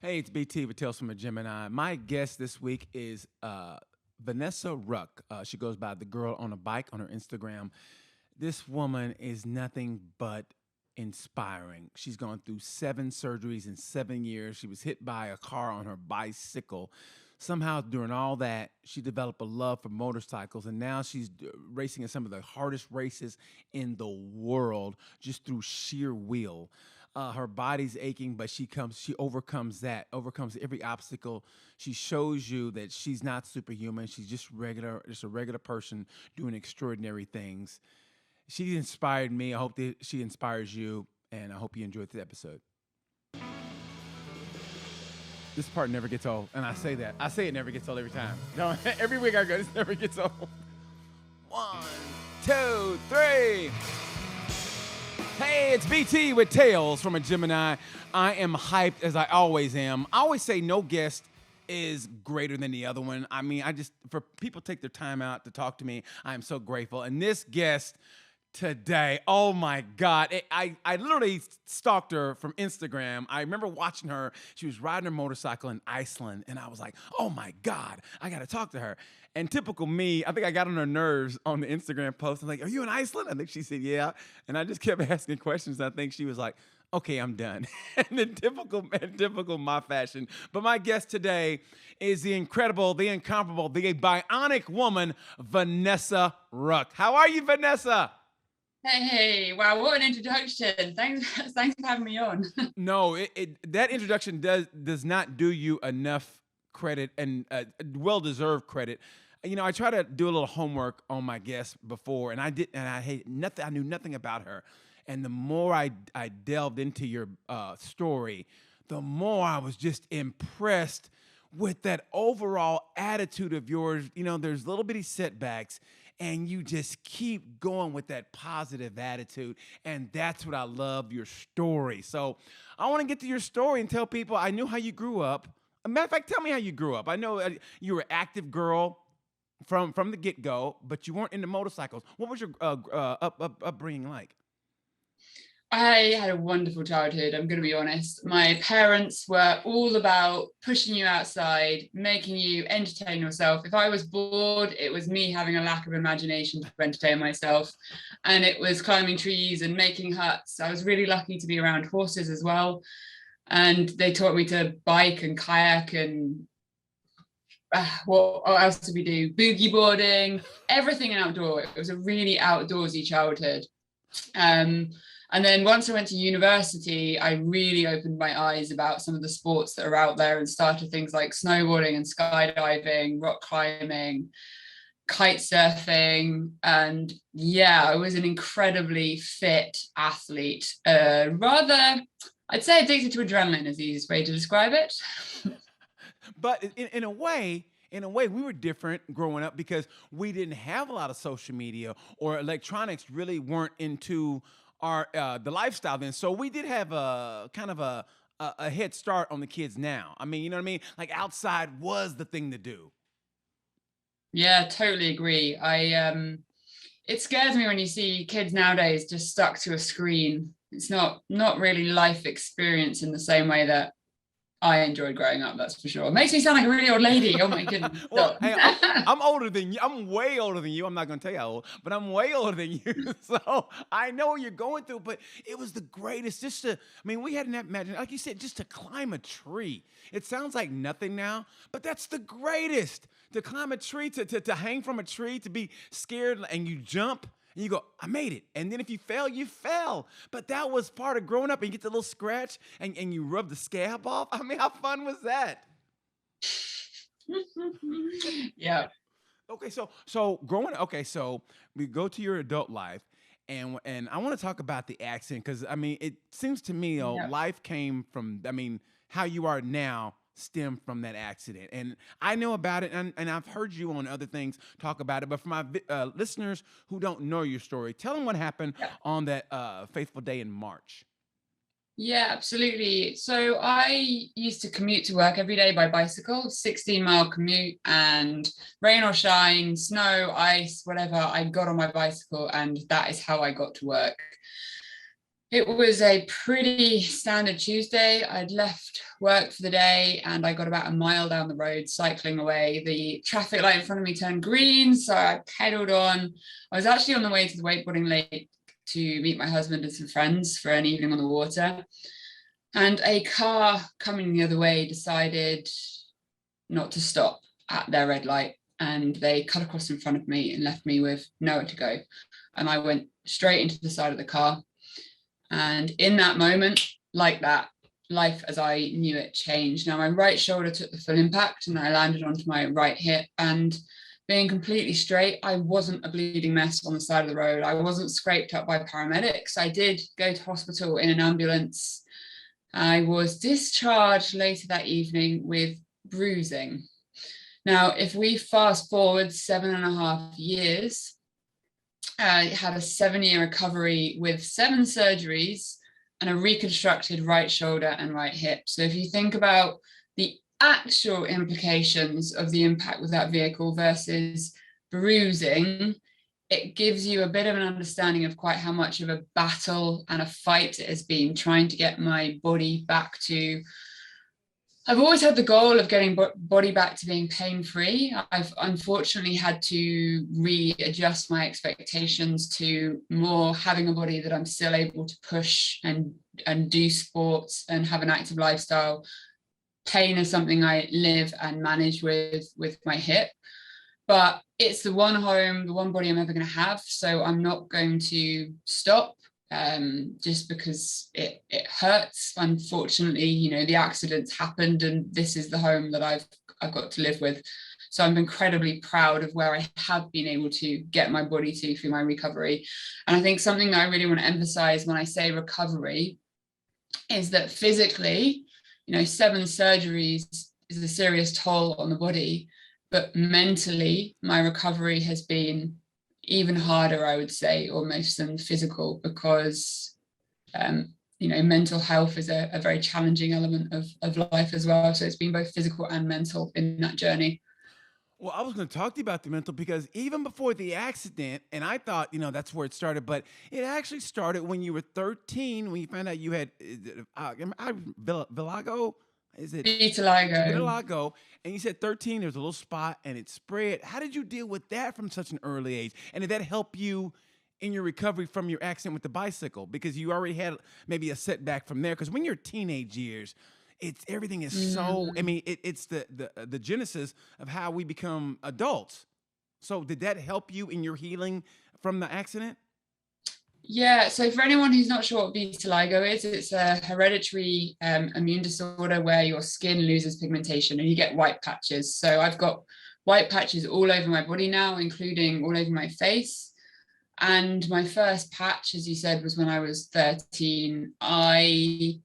Hey, it's BT with Tales from a Gemini. My guest this week is Vanessa Ruck. She goes by the girl on a bike on her Instagram. This woman is nothing but inspiring. She's gone through 7 surgeries in 7 years. She was hit by a car on her bicycle. Somehow, during all that, she developed a love for motorcycles, and now she's racing in some of the hardest races in the world just through sheer will. Her body's aching, but she overcomes that, overcomes every obstacle. She shows you that she's not superhuman. She's just a regular person doing extraordinary things. She inspired me. I hope that she inspires you, and I hope you enjoyed the episode. This part never gets old, and I say it never gets old every time. No, every week I go, this never gets old. 1, 2, 3. Hey, it's BT with Tales from a Gemini. I am hyped as I always am. I always say no guest is greater than the other one. I mean, for people to take their time out to talk to me, I am so grateful. And this guest today, oh my God. I literally stalked her from Instagram. I remember watching her. She was riding her motorcycle in Iceland, and I was like, oh my God, I got to talk to her. And typical me, I think I got on her nerves on the Instagram post. I'm like, are you in Iceland? I think she said, yeah. And I just kept asking questions. I think she was like, okay, I'm done. And in typical my fashion. But my guest today is the incredible, the incomparable, the bionic woman, Vanessa Ruck. How are you, Vanessa? Hey, wow, what an introduction. Thanks for having me on. No, that introduction does not do you enough credit, and well-deserved credit. You know, I try to do a little homework on my guest before, and I hate nothing. I knew nothing about her, and the more I delved into your story, the more I was just impressed with that overall attitude of yours. You know, there's little bitty setbacks, and you just keep going with that positive attitude, and that's what I love your story. So I want to get to your story and tell people I knew how you grew up. As a matter of fact, tell me how you grew up. I know you were an active girl from the get-go, but you weren't into motorcycles. What was your upbringing like? I had a wonderful childhood, I'm going to be honest. My parents were all about pushing you outside, making you entertain yourself. If I was bored, it was me having a lack of imagination to entertain myself. And it was climbing trees and making huts. I was really lucky to be around horses as well. And they taught me to bike and kayak and what else did we do? Boogie boarding, everything outdoor. It was a really outdoorsy childhood. And then once I went to university, I really opened my eyes about some of the sports that are out there and started things like snowboarding and skydiving, rock climbing, kite surfing. And yeah, I was an incredibly fit athlete, rather, I'd say addicted to adrenaline is the easiest way to describe it. But in a way, we were different growing up because we didn't have a lot of social media, or electronics really weren't into our the lifestyle then. So we did have a kind of a head start on the kids now. I mean, you know what I mean? Like outside was the thing to do. Yeah, totally agree. It scares me when you see kids nowadays just stuck to a screen. It's not really life experience in the same way that I enjoyed growing up, that's for sure. It makes me sound like a really old lady. Oh my goodness. Well, hey, I'm older than you. I'm way older than you. I'm not going to tell you how old, but I'm way older than you. So I know what you're going through, but it was the greatest. We had an imagination, like you said, just to climb a tree. It sounds like nothing now, but that's the greatest. To climb a tree, to hang from a tree, to be scared and you jump. And you go, I made it. And then if you fail, you fell. But that was part of growing up. And you get the little scratch and you rub the scab off. I mean, how fun was that? Yeah. Okay, so so we go to your adult life, and I want to talk about the accident because I mean, it seems to me, Yeah. life came from. I mean, how you are now stemmed from that accident, and I know about it, and I've heard you on other things talk about it. But for my listeners who don't know your story, tell them what happened on that fateful day in March. Yeah, absolutely. So I used to commute to work every day by bicycle, 16-mile commute, and rain or shine, snow, ice, whatever, I got on my bicycle, and that is how I got to work. It was a pretty standard Tuesday. I'd left work for the day and I got about a mile down the road cycling away. The traffic light in front of me turned green, so I pedaled on. I was actually on the way to the wakeboarding lake to meet my husband and some friends for an evening on the water. And a car coming the other way decided not to stop at their red light. And they cut across in front of me and left me with nowhere to go. And I went straight into the side of the car. And in that moment, like that, life as I knew it changed. Now my right shoulder took the full impact and I landed onto my right hip, and being completely straight, I wasn't a bleeding mess on the side of the road. I wasn't scraped up by paramedics. I did go to hospital in an ambulance. I was discharged later that evening with bruising. Now, if we fast forward 7.5 years, I had a 7-year recovery with 7 surgeries and a reconstructed right shoulder and right hip. So if you think about the actual implications of the impact with that vehicle versus bruising, it gives you a bit of an understanding of quite how much of a battle and a fight it has been trying to get my body back to. I've always had the goal of getting body back to being pain-free. I've unfortunately had to readjust my expectations to more having a body that I'm still able to push and do sports and have an active lifestyle. Pain is something I live and manage with my hip, but it's the one home, the one body I'm ever going to have. So I'm not going to stop. Just because it hurts. Unfortunately, you know, the accidents happened and this is the home that I've got to live with. So I'm incredibly proud of where I have been able to get my body to through my recovery. And I think something that I really want to emphasize when I say recovery is that physically, you know, 7 surgeries is a serious toll on the body, but mentally my recovery has been even harder, I would say, almost than physical, because you know, mental health is a very challenging element of life as well. So it's been both physical and mental in that journey. Well, I was going to talk to you about the mental because even before the accident, and I thought, you know, that's where it started, but it actually started when you were 13, when you found out you had Vitiligo. Is it Vitiligo? Vitiligo. And you said 13, there's a little spot and it spread. How did you deal with that from such an early age? And did that help you in your recovery from your accident with the bicycle? Because you already had maybe a setback from there. Because when you're teenage years, everything is so, I mean, it's the genesis of how we become adults. So did that help you in your healing from the accident? Yeah, so for anyone who's not sure what vitiligo is, it's a hereditary immune disorder where your skin loses pigmentation and you get white patches. So I've got white patches all over my body now, including all over my face. And my first patch, as you said, was when I was 13. I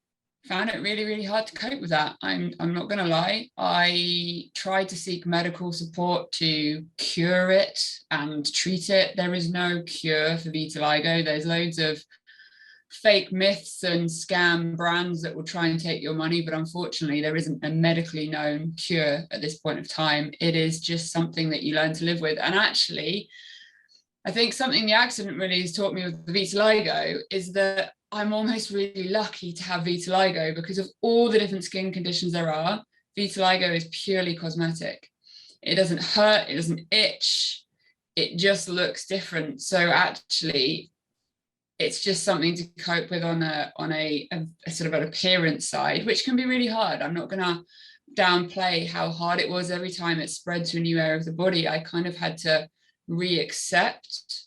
found it really, really hard to cope with that. I'm not going to lie. I tried to seek medical support to cure it and treat it. There is no cure for vitiligo. There's loads of fake myths and scam brands that will try and take your money, but unfortunately there isn't a medically known cure at this point of time. It is just something that you learn to live with. And actually, I think something the accident really has taught me with the vitiligo is that I'm almost really lucky to have vitiligo, because of all the different skin conditions there are, vitiligo is purely cosmetic. It doesn't hurt, it doesn't itch, it just looks different. So actually, it's just something to cope with on a sort of an appearance side, which can be really hard. I'm not going to downplay how hard it was every time it spread to a new area of the body. I kind of had to re-accept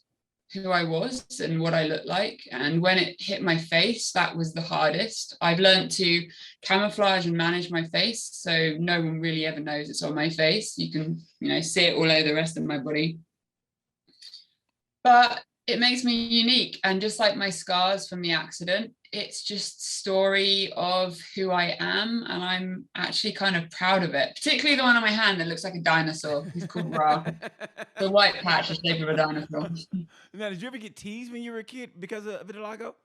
who I was and what I looked like. And when it hit my face, that was the hardest. I've learned to camouflage and manage my face, so no one really ever knows it's on my face. You can, you know, see it all over the rest of my body. But it makes me unique. And just like my scars from the accident, it's just a story of who I am. And I'm actually kind of proud of it, particularly the one on my hand that looks like a dinosaur. He's called Ra. The white patch is shape of a dinosaur. Now, did you ever get teased when you were a kid because of vitiligo?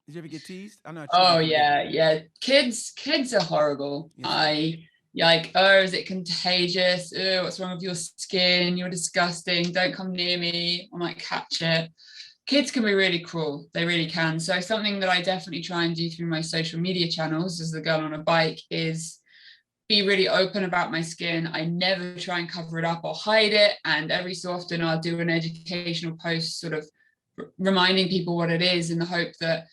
Did you ever get teased? I'm not sure. Oh yeah. Kids are horrible. Yes. Like, oh, is it contagious? Oh, what's wrong with your skin? You're disgusting. Don't come near me. I might catch it. kids can be really cruel. They really can. So something that I definitely try and do through my social media channels as the girl on a bike is be really open about my skin. I never try and cover it up or hide it. And every so often I'll do an educational post sort of reminding people what it is, in the hope that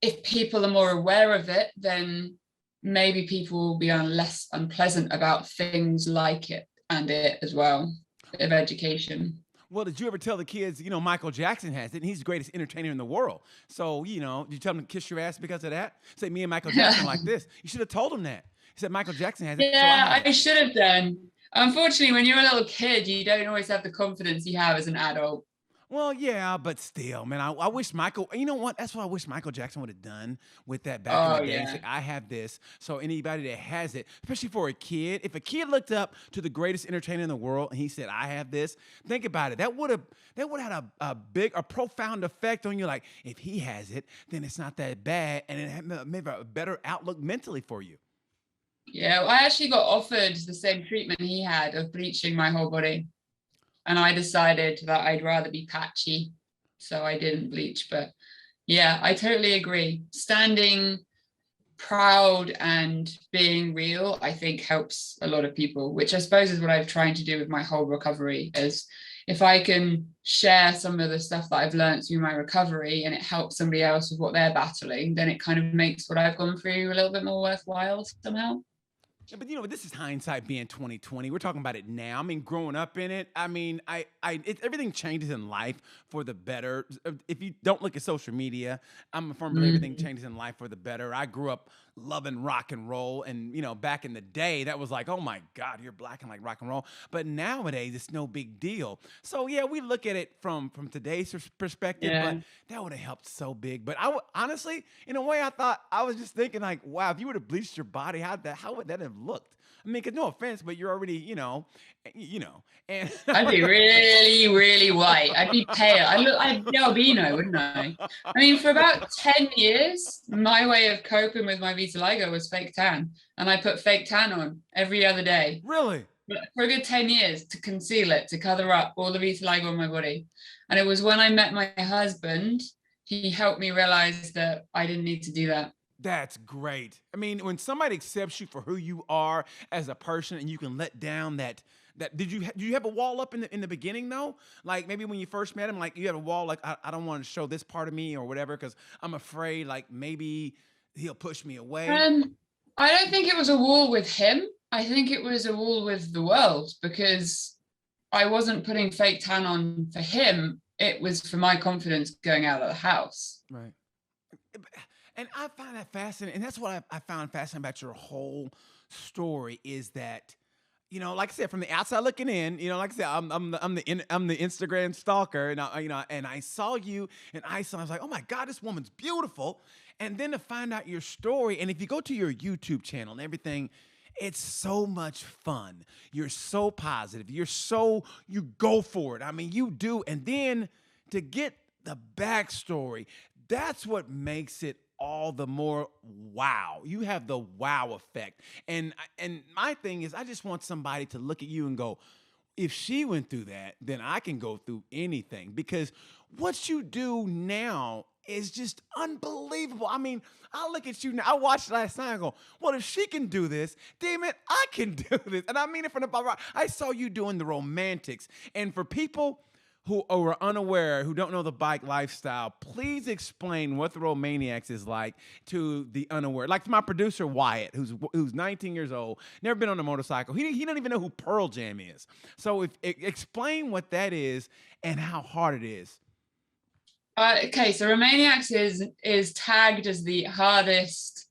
if people are more aware of it, then maybe people will be less unpleasant about things like it and it as well, of education. Well, did you ever tell the kids, Michael Jackson has it, and he's the greatest entertainer in the world. So, did you tell them to kiss your ass because of that? Say, me and Michael Jackson like this. You should have told them that. He said, Michael Jackson has it. Yeah, so I should have done. Unfortunately, when you're a little kid, you don't always have the confidence you have as an adult. Well, yeah, but still, man, I wish Michael, you know what? That's what I wish Michael Jackson would have done with that back in the day. Yeah. Say, I have this. So anybody that has it, especially for a kid, if a kid looked up to the greatest entertainer in the world and he said, I have this, think about it. That would have had a profound effect on you. Like, if he has it, then it's not that bad. And it had maybe a better outlook mentally for you. Yeah, well, I actually got offered the same treatment he had of bleaching my whole body. And I decided that I'd rather be patchy, so I didn't bleach. But yeah, I totally agree. Standing proud and being real, I think, helps a lot of people, which I suppose is what I'm trying to do with my whole recovery. Is if I can share some of the stuff that I've learned through my recovery and it helps somebody else with what they're battling, then it kind of makes what I've gone through a little bit more worthwhile somehow. Yeah, but this is hindsight being 2020. We're talking about it now. I mean, growing up in it, everything changes in life for the better. If you don't look at social media, I'm a firm believer everything changes in life for the better. I grew up loving rock and roll, and back in the day, that was like, oh my God, you're black and like rock and roll. But nowadays, it's no big deal. So yeah, we look at it from today's perspective, but that would have helped so big. But honestly, in a way, I was just thinking like, wow, if you would have bleached your body, how would that have looked? I mean, 'cause no offense, but you're already, and I'd be really, really white. I'd be pale. I'd be albino, wouldn't I? I mean, for about 10 years, my way of coping with my vitiligo was fake tan. And I put fake tan on every other day. Really? For a good 10 years to conceal it, to cover up all the vitiligo on my body. And it was when I met my husband, he helped me realize that I didn't need to do that. That's great. I mean, when somebody accepts you for who you are as a person, and you can let down that did you have a wall up in the beginning though? Like maybe when you first met him, like you had a wall, like I don't want to show this part of me or whatever because I'm afraid like maybe he'll push me away. I don't think it was a wall with him. I think it was a wall with the world, because I wasn't putting fake tan on for him. It was for my confidence going out of the house. Right. And I find that fascinating. And that's what I found fascinating about your whole story is that, like I said, from the outside looking in, like I said, I'm the Instagram stalker, and I saw you, and I was like, oh my God, this woman's beautiful. And then to find out your story, and if you go to your YouTube channel and everything, it's so much fun. You're so positive. You go for it. I mean, you do. And then to get the backstory, that's what makes it all the more wow. You have the wow effect. And my thing is, I just want somebody to look at you and go, if she went through that, then I can go through anything, because what you do now is just unbelievable. I mean, I look at you now. I watched last night and go, well, if she can do this, damn it, I can do this. And I mean it from the bottom. I saw you doing the romantics. And for people who are unaware, who don't know the bike lifestyle, please explain what the ROMANIACS is like to the unaware. Like to my producer, Wyatt, who's 19 years old, never been on a motorcycle. He don't even know who Pearl Jam is. So explain what that is and how hard it is. Okay, so ROMANIACS is tagged as the hardest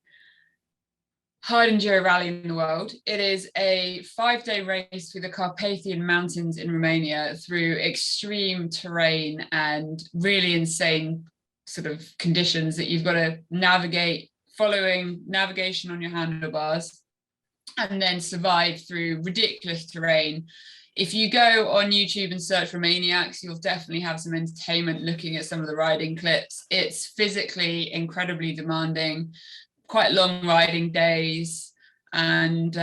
hard enduro rally in the world. It is a 5-day race through the Carpathian Mountains in Romania, through extreme terrain and really insane sort of conditions that you've got to navigate, following navigation on your handlebars, and then survive through ridiculous terrain. If you go on YouTube and search ROMANIACS, you'll definitely have some entertainment looking at some of the riding clips. It's physically incredibly demanding, quite long riding days, and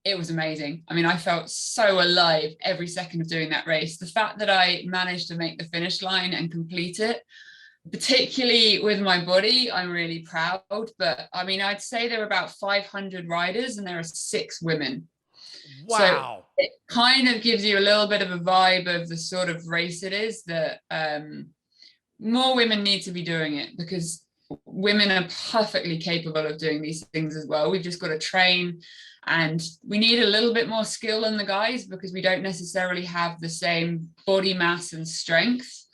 it was amazing. I mean, I felt so alive every second of doing that race. The fact that I managed to make the finish line and complete it, particularly with my body, I'm really proud. But I mean, I'd say there are about 500 riders and there are 6 women. Wow. So it kind of gives you a little bit of a vibe of the sort of race it is, that more women need to be doing it, because women are perfectly capable of doing these things as well. We've just got to train, and we need a little bit more skill than the guys because we don't necessarily have the same body mass and strength,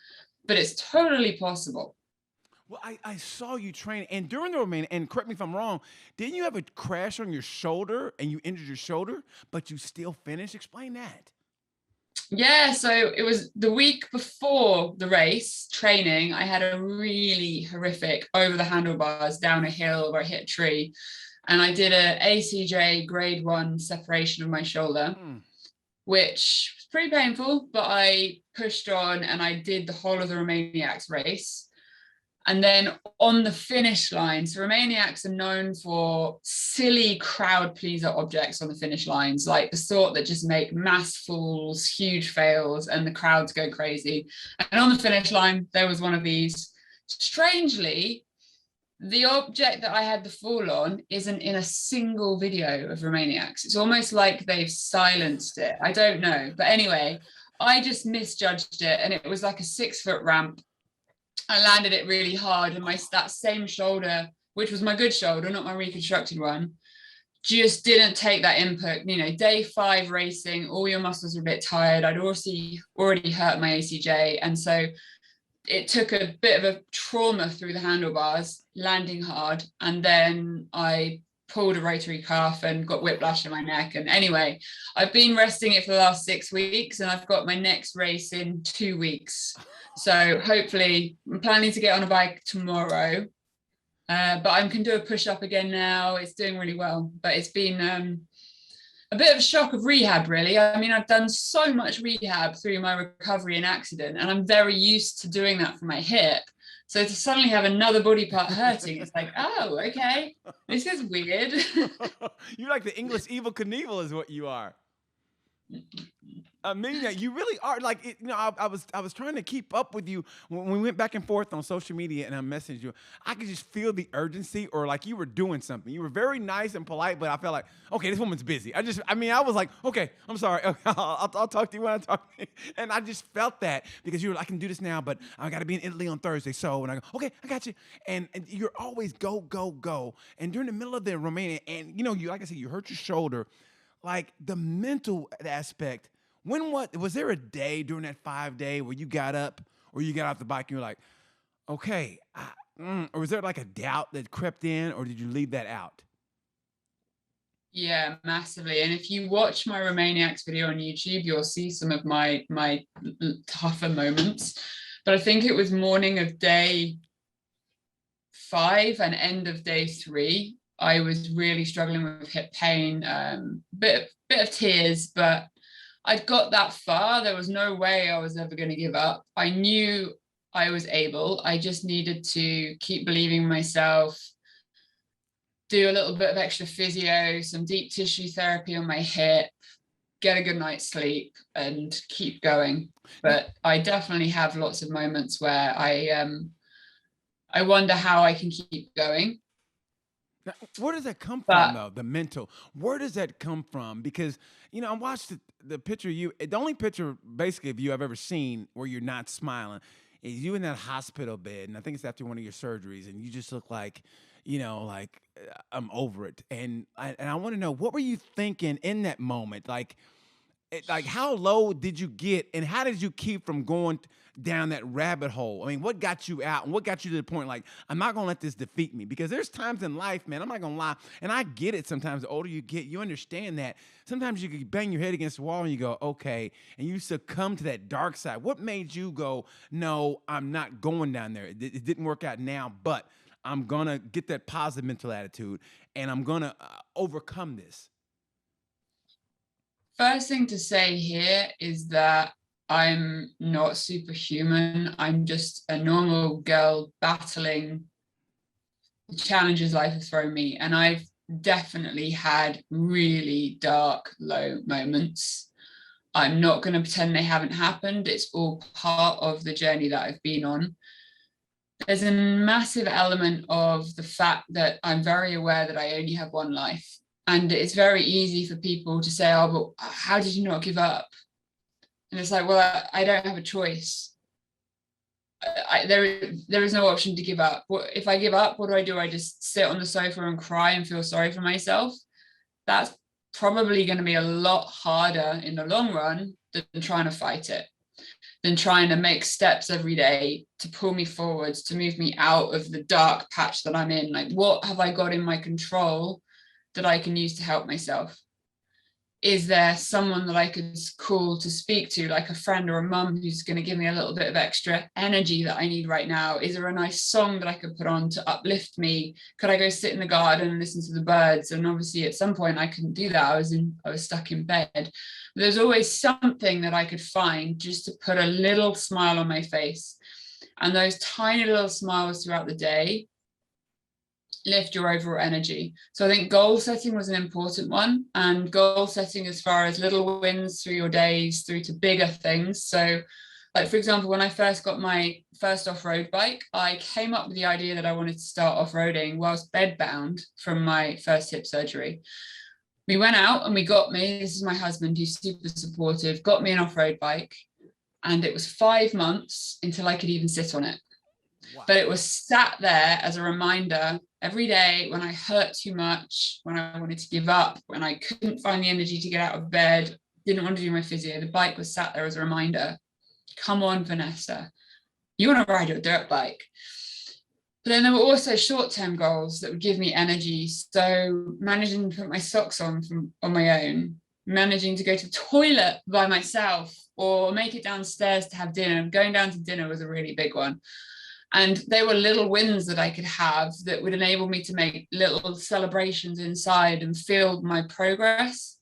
but it's totally possible. Well, I saw you train, and during the Romania, and correct me if I'm wrong, didn't you have a crash on your shoulder and you injured your shoulder, but you still finished? Explain that. Yeah, so it was the week before the race training. I had a really horrific over the handlebars down a hill where I hit a tree, and I did a ACJ grade 1 separation of my shoulder, which was pretty painful, but I pushed on and I did the whole of the ROMANIACS race. And then on the finish line, so ROMANIACS are known for silly crowd pleaser objects on the finish lines, like the sort that just make mass falls, huge fails, and the crowds go crazy. And on the finish line, there was one of these. Strangely, the object that I had the fall on isn't in a single video of ROMANIACS. It's almost like they've silenced it. I don't know. But anyway, I just misjudged it, and it was like a 6-foot ramp. I landed it really hard, and that same shoulder, which was my good shoulder, not my reconstructed one, just didn't take that input. You know, day 5 racing, all your muscles were a bit tired. I'd already hurt my ACJ, and so it took a bit of a trauma through the handlebars, landing hard, and then I pulled a rotary cuff and got whiplash in my neck. And anyway, I've been resting it for the last 6 weeks, and I've got my next race in 2 weeks. So hopefully I'm planning to get on a bike tomorrow, but I can do a push-up again now. It's doing really well, but it's been a bit of a shock of rehab, really. I mean, I've done so much rehab through my recovery and accident, and I'm very used to doing that for my hip. So to suddenly have another body part hurting, it's like, oh, okay, this is weird. You're like the English Evel Knievel is what you are. I mean, you really are. Like, you know, I was trying to keep up with you when we went back and forth on social media, and I messaged you. I could just feel the urgency, or like you were doing something. You were very nice and polite, but I felt like, okay, this woman's busy. I was like, okay, I'm sorry. Okay, I'll talk to you when I talk to you. And I just felt that because you were like, I can do this now, but I got to be in Italy on Thursday. So, and I go, okay, I got you. And you're always go, go, go. And during the middle of the Romania, and you know, like I said, you hurt your shoulder. Like the mental aspect, was there a day during that 5-day where you got up or you got off the bike and you're like, okay, or was there like a doubt that crept in, or did you leave that out? Yeah, massively. And if you watch my ROMANIACS video on YouTube, you'll see some of my tougher moments. But I think it was morning of day 5 and end of day 3. I was really struggling with hip pain, bit of tears, but I'd got that far. There was no way I was ever going to give up. I knew I was able. I just needed to keep believing in myself, do a little bit of extra physio, some deep tissue therapy on my hip, get a good night's sleep, and keep going. But I definitely have lots of moments where I wonder how I can keep going. Now, where does that come from, though? The mental. Where does that come from? Because, you know, I watched the picture of you. The only picture, basically, of you I've ever seen where you're not smiling is you in that hospital bed. And I think it's after one of your surgeries. And you just look like, you know, like, I'm over it. And I want to know, what were you thinking in that moment? Like, how low did you get? And how did you keep from going down that rabbit hole? I mean, what got you out, and what got you to the point like, I'm not gonna let this defeat me? Because there's times in life, man, I'm not gonna lie, and I get it. Sometimes the older you get, you understand that sometimes you can bang your head against the wall and you go, okay, and you succumb to that dark side. What made you go, no, I'm not going down there? It didn't work out now, but I'm gonna get that positive mental attitude, and I'm gonna overcome this. First thing to say here is that I'm not superhuman. I'm just a normal girl battling the challenges life has thrown me. And I've definitely had really dark, low moments. I'm not going to pretend they haven't happened. It's all part of the journey that I've been on. There's a massive element of the fact that I'm very aware that I only have one life. And it's very easy for people to say, oh, but how did you not give up? And it's like, well, I don't have a choice. There is no option to give up. If I give up, what do? I just sit on the sofa and cry and feel sorry for myself? That's probably going to be a lot harder in the long run than trying to fight it, than trying to make steps every day to pull me forwards, to move me out of the dark patch that I'm in. Like, what have I got in my control that I can use to help myself? Is there someone that I could call to speak to, like a friend or a mum who's going to give me a little bit of extra energy that I need right now? Is there a nice song that I could put on to uplift me? Could I go sit in the garden and listen to the birds? And obviously at some point I couldn't do that. I was stuck in bed. But there's always something that I could find just to put a little smile on my face. And those tiny little smiles throughout the day lift your overall energy. So I think goal setting was an important one, and goal setting as far as little wins through your days through to bigger things. So like, for example, when I first got my first off-road bike, I came up with the idea that I wanted to start off-roading whilst bedbound from my first hip surgery. We went out and this is my husband who's super supportive, got me an off-road bike, and it was 5 months until I could even sit on it. Wow. But it was sat there as a reminder every day when I hurt too much, when I wanted to give up, when I couldn't find the energy to get out of bed, didn't want to do my physio. The bike was sat there as a reminder. Come on, Vanessa, you want to ride your dirt bike. But then there were also short-term goals that would give me energy. So managing to put my socks on my own, managing to go to the toilet by myself, or make it downstairs to have dinner. Going down to dinner was a really big one. And they were little wins that I could have that would enable me to make little celebrations inside and feel my progress.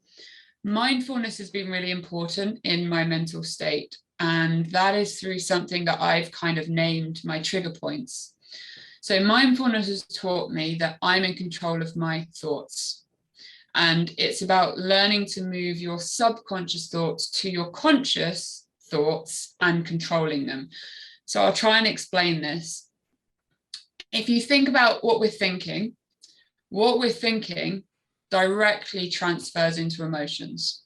Mindfulness has been really important in my mental state. And that is through something that I've kind of named my trigger points. So mindfulness has taught me that I'm in control of my thoughts. And it's about learning to move your subconscious thoughts to your conscious thoughts and controlling them. So I'll try and explain this. If you think about what we're thinking directly transfers into emotions.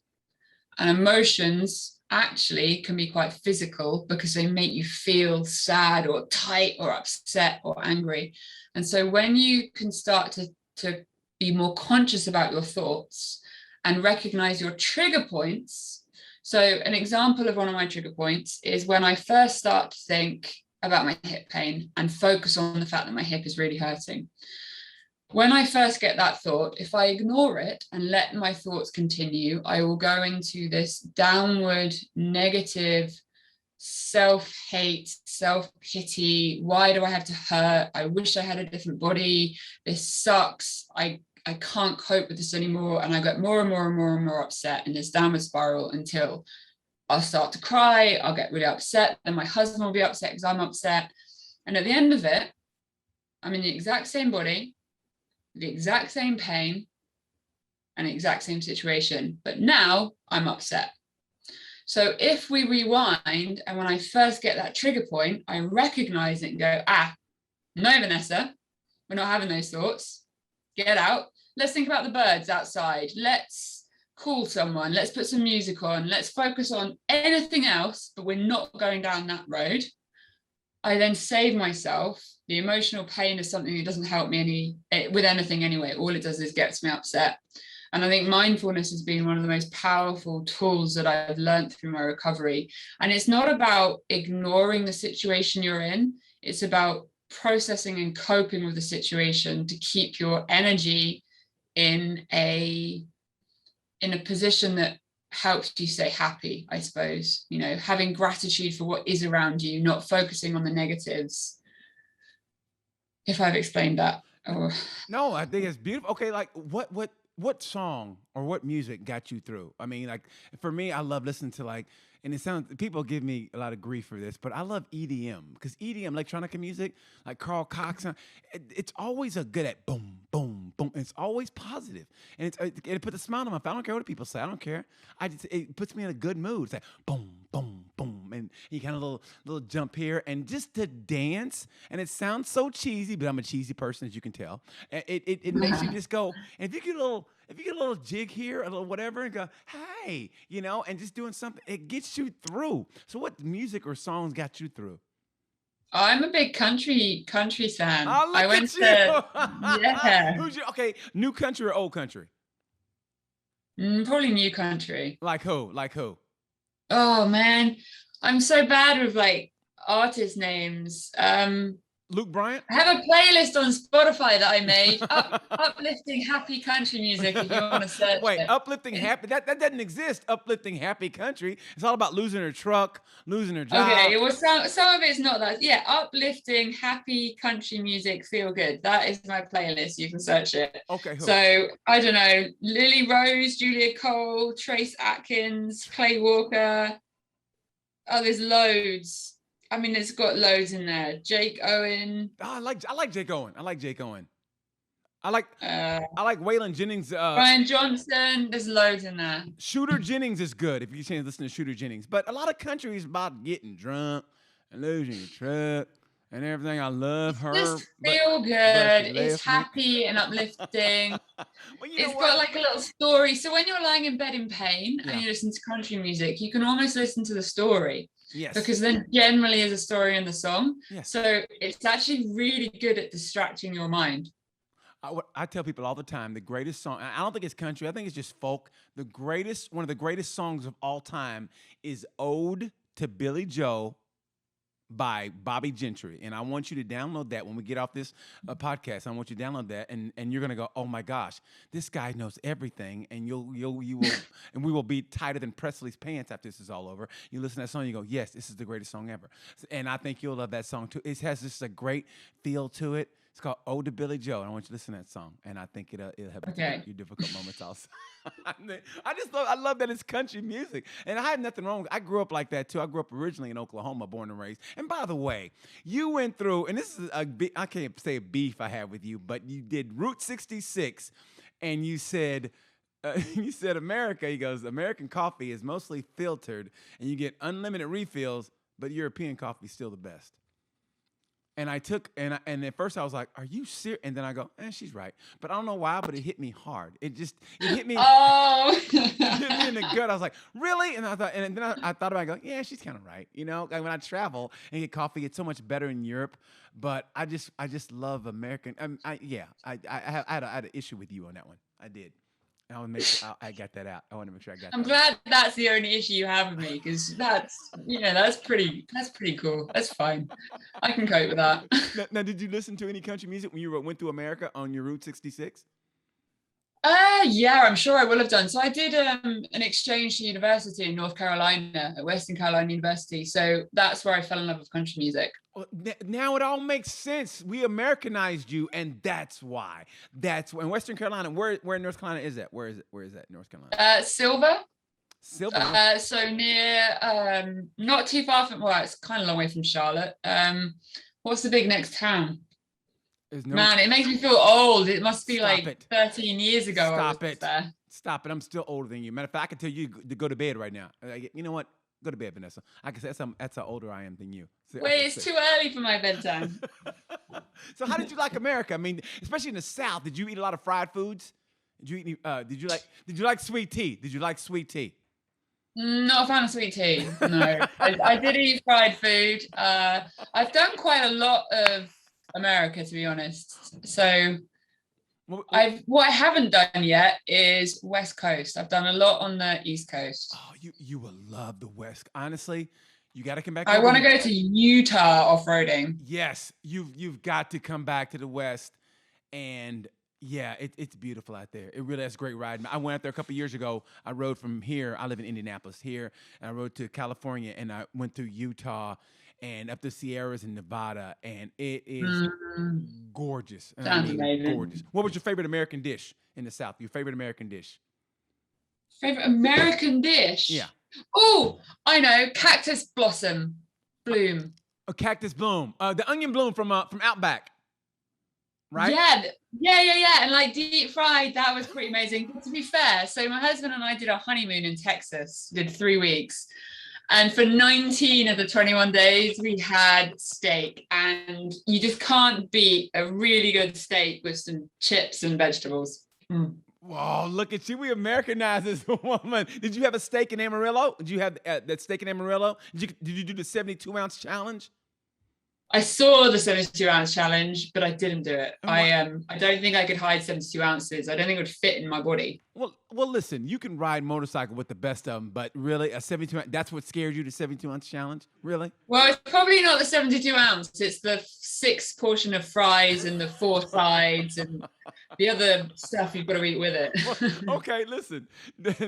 And emotions actually can be quite physical because they make you feel sad or tight or upset or angry. And so when you can start to be more conscious about your thoughts and recognize your trigger points. So an example of one of my trigger points is when I first start to think about my hip pain and focus on the fact that my hip is really hurting. When I first get that thought, if I ignore it and let my thoughts continue, I will go into this downward, negative, self-hate, self-pity. Why do I have to hurt? I wish I had a different body. This sucks. I can't cope with this anymore. And I get more and more and more and more upset in this downward spiral until I'll start to cry. I'll get really upset. Then my husband will be upset because I'm upset. And at the end of it, I'm in the exact same body, the exact same pain, and the exact same situation. But now I'm upset. So if we rewind, and when I first get that trigger point, I recognize it and go, no, Vanessa, we're not having those thoughts. Get out. Let's think about the birds outside. Let's call someone. Let's put some music on. Let's focus on anything else, but we're not going down that road. I then save myself. The emotional pain is something that doesn't help me with anything anyway. All it does is gets me upset. And I think mindfulness has been one of the most powerful tools that I've learned through my recovery. And it's not about ignoring the situation you're in. It's about processing and coping with the situation to keep your energy in a position that helps you stay happy, I suppose. You know, having gratitude for what is around you, not focusing on the negatives. If I've explained that. No, I think it's beautiful. Okay, like what what song or what music got you through? I mean, like for me, I love listening to like, and it sounds people give me a lot of grief for this, but I love EDM because EDM, electronic music, like Carl Cox, it's always a good at boom, boom, boom. It's always positive, and it puts a smile on my face. I don't care what people say. I don't care. It puts me in a good mood. It's like boom, boom, boom, and you kind of little jump here, and just to dance. And it sounds so cheesy, but I'm a cheesy person, as you can tell. It makes you just go. And if you get a little jig here, a little whatever, and go, hey, and just doing something, it gets you through. So what music or songs got you through? I'm a big country fan. Oh, look I went at you. yeah. Okay, new country or old country? Probably new country. Like who? Like who? Oh man, I'm so bad with like artist names. Luke Bryant? I have a playlist on Spotify that I made, uplifting happy country music, if you want to search Wait, it. uplifting happy? That doesn't exist. Uplifting happy country. It's all about losing her truck, losing her job. Okay, well, some of it's not that. Yeah, uplifting happy country music, feel good. That is my playlist. You can search it. Okay. Who? So I don't know, Lily Rose, Julia Cole, Trace Atkins, Clay Walker. Oh, there's loads. I mean, it's got loads in there. Jake Owen. Oh, I like Jake Owen. I like Jake Owen. I like Waylon Jennings. Brian Johnson. There's loads in there. Shooter Jennings is good if you can listen to Shooter Jennings. But a lot of country is about getting drunk and losing your truck and everything. I love her. Just feel good. It's happy and uplifting. It's got like a little story. So when you're lying in bed in pain and you listen to country music, you can almost listen to the story. Yes. Because then generally is a story in the song. Yes. So it's actually really good at distracting your mind. I tell people all the time, the greatest song, I don't think it's country, I think it's just folk. One of the greatest songs of all time is Ode to Billy Joe by Bobby Gentry. And I want you to download that when we get off this podcast. I want you to download that, and you're going to go, oh my gosh, this guy knows everything, and you will and we will be tighter than Presley's pants after this is all over. You listen to that song, you go, yes, this is the greatest song ever. And I think you'll love that song too. It has just a great feel to it. It's called Ode to Billy Joe, and I want you to listen to that song, and I think it'll help your difficult moments also. I love that it's country music, and I had nothing wrong with it. I grew up like that too. I grew up originally in Oklahoma, born and raised. And by the way, you went through, and this is I can't say a beef I have with you, but you did Route 66, and you said America. He goes, American coffee is mostly filtered, and you get unlimited refills, but European coffee is still the best. And I took, and at first I was like, are you serious? And then I go, she's right. But I don't know why, but it hit me hard. It hit me. Oh. It hit me in the gut. I was like, really? And I thought, and then I thought about it, I go, yeah, she's kind of right. Like when I travel and get coffee, it's so much better in Europe. But I just love American. I had an issue with you on that one. I did. I want to make sure I got that out. I want to make sure I got that. I'm glad that's the only issue you have with me, because that's pretty cool. That's fine. I can cope with that. Now, did you listen to any country music when you went through America on your Route 66? Yeah, I'm sure I will have done. So I did an exchange to university in North Carolina at Western Carolina University. So that's where I fell in love with country music. Well, now it all makes sense. We Americanized you, and that's why. In Western Carolina. Where in North Carolina is that? Where is that? North Carolina? Silver. Silver. So near, not too far from. Well, it's kind of a long way from Charlotte. What's the big next town? Man, it makes me feel old. It must be like 13 years ago. Stop it. I'm still older than you. Matter of fact, I can tell you to go to bed right now. You know what? Go to bed, Vanessa. I can say that's how older I am than you. Wait, it's too early for my bedtime. So how did you like America? I mean, especially in the South, did you eat a lot of fried foods? Did you like sweet tea? Did you like sweet tea? Not a fan of sweet tea. No. I did eat fried food. I've done quite a lot of America, to be honest. So what I haven't done yet is West Coast. I've done a lot on the East Coast. Oh, you will love the West. Honestly, you got to come back. I want to go to Utah off-roading. Yes, you've got to come back to the West, and yeah, it's beautiful out there. It really has great riding. I went out there a couple years ago. I rode from here. I live in Indianapolis here, and I rode to California, and I went through Utah. and up the Sierras in Nevada, and it is gorgeous. And Sounds amazing. Gorgeous. What was your favorite American dish in the South? Your favorite American dish? Favorite American dish? Yeah. Oh, I know. Cactus blossom bloom. A cactus bloom. The onion bloom from Outback. Right? Yeah. And like deep fried, that was pretty amazing. But to be fair, so my husband and I did our honeymoon in Texas, did 3 weeks. And for 19 of the 21 days, we had steak. And you just can't beat a really good steak with some chips and vegetables. Whoa, look at you. We Americanized this woman. Did you have a steak in Amarillo? Did you have that steak in Amarillo? Did you do the 72-ounce challenge? I saw the 72-ounce challenge, but I didn't do it. I don't think I could hide 72 ounces. I don't think it would fit in my body. Well, listen, you can ride motorcycle with the best of them, but really, a 72, that's what scared you, the 72-ounce challenge? Really? Well, it's probably not the 72 ounce. It's the 6 portion of fries and the 4 sides and the other stuff you've got to eat with it. Well, okay, listen.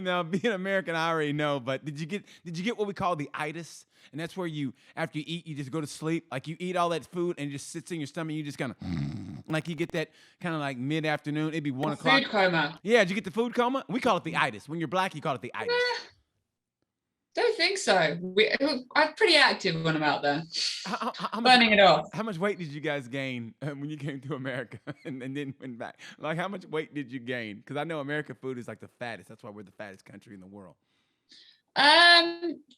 Now, being American, I already know, but did you get what we call the itis? And that's where you, after you eat, you just go to sleep. Like you eat all that food and it just sits in your stomach. And you just kind of, like you get that kind of like mid-afternoon. It'd be 1 o'clock. Food coma. Yeah, did you get the food coma? We call it the itis. When you're black, you call it the itis. Don't think so. I'm pretty active when I'm out there. Burning it off. How much weight did you guys gain when you came to America and then went back? Like how much weight did you gain? Because I know American food is like the fattest. That's why we're the fattest country in the world.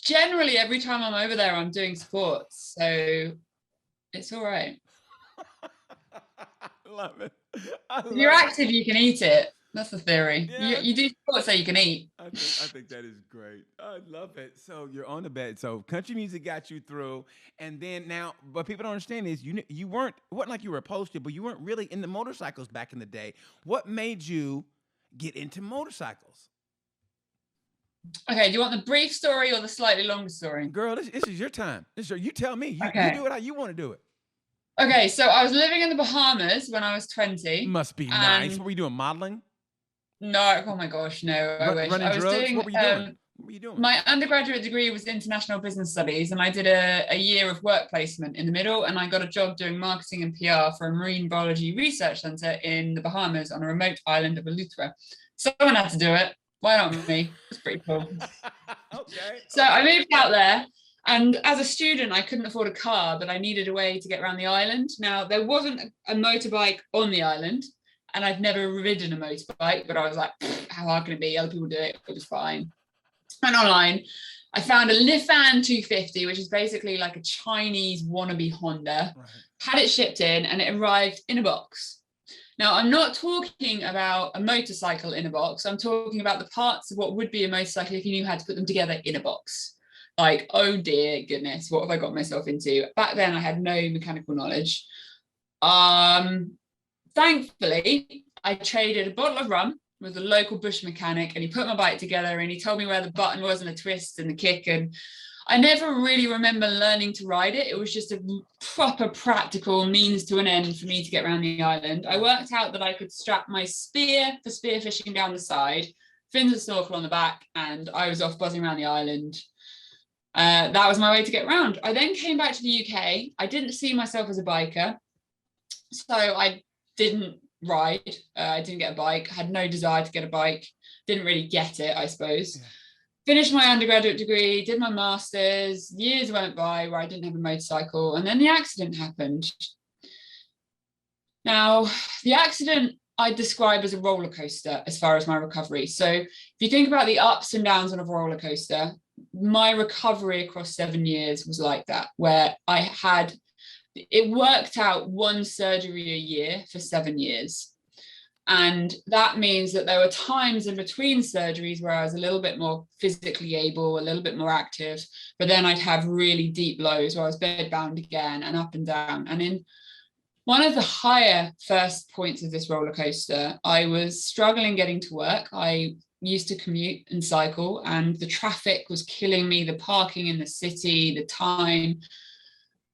Generally every time I'm over there I'm doing sports, so it's all right. Love it. If you're active you can eat it. That's the theory. Yeah. You do sports so you can eat. I think that is great. I love it. So you're on the bed. So country music got you through, and then now, what people don't understand is it wasn't like you were opposed to, but you weren't really into motorcycles back in the day. What made you get into motorcycles? Okay, do you want the brief story or the slightly longer story? Girl, this is your time. You tell me. You do it how you want to do it. Okay, so I was living in the Bahamas when I was 20. Must be nice. What were you doing, modeling? No, oh my gosh, no. I wish. Running drugs? What were you doing? What were you doing? My undergraduate degree was international business studies, and I did a year of work placement in the middle, and I got a job doing marketing and PR for a marine biology research center in the Bahamas on a remote island of Eleuthera. Someone had to do it. Why not me? It's pretty cool. Okay. So I moved out there, and as a student, I couldn't afford a car, but I needed a way to get around the island. Now, there wasn't a motorbike on the island, and I'd never ridden a motorbike, but I was like, how hard can it be? Other people do it. It was fine. Went online. I found a Lifan 250, which is basically like a Chinese wannabe Honda. Right. Had it shipped in, and it arrived in a box. Now, I'm not talking about a motorcycle in a box. I'm talking about the parts of what would be a motorcycle if you knew how to put them together in a box. Like, oh dear goodness, what have I got myself into? Back then, I had no mechanical knowledge. Thankfully, I traded a bottle of rum with a local bush mechanic, and he put my bike together, and he told me where the button was and the twist and the kick, and I never really remember learning to ride it. It was just a proper practical means to an end for me to get around the island. I worked out that I could strap my spear for spearfishing down the side, fins and snorkel on the back, and I was off buzzing around the island. That was my way to get around. I then came back to the UK. I didn't see myself as a biker, so I didn't ride. I didn't get a bike. I had no desire to get a bike. Didn't really get it, I suppose. Yeah. Finished my undergraduate degree, did my master's. Years went by where I didn't have a motorcycle, and then the accident happened. Now, the accident I describe as a roller coaster as far as my recovery. So if you think about the ups and downs on a roller coaster, my recovery across 7 years was like that, where it worked out 1 surgery a year for 7 years. And that means that there were times in between surgeries where I was a little bit more physically able, a little bit more active, but then I'd have really deep lows where I was bedbound again and up and down. And in one of the higher first points of this roller coaster, I was struggling getting to work. I used to commute and cycle, and the traffic was killing me, the parking in the city, the time.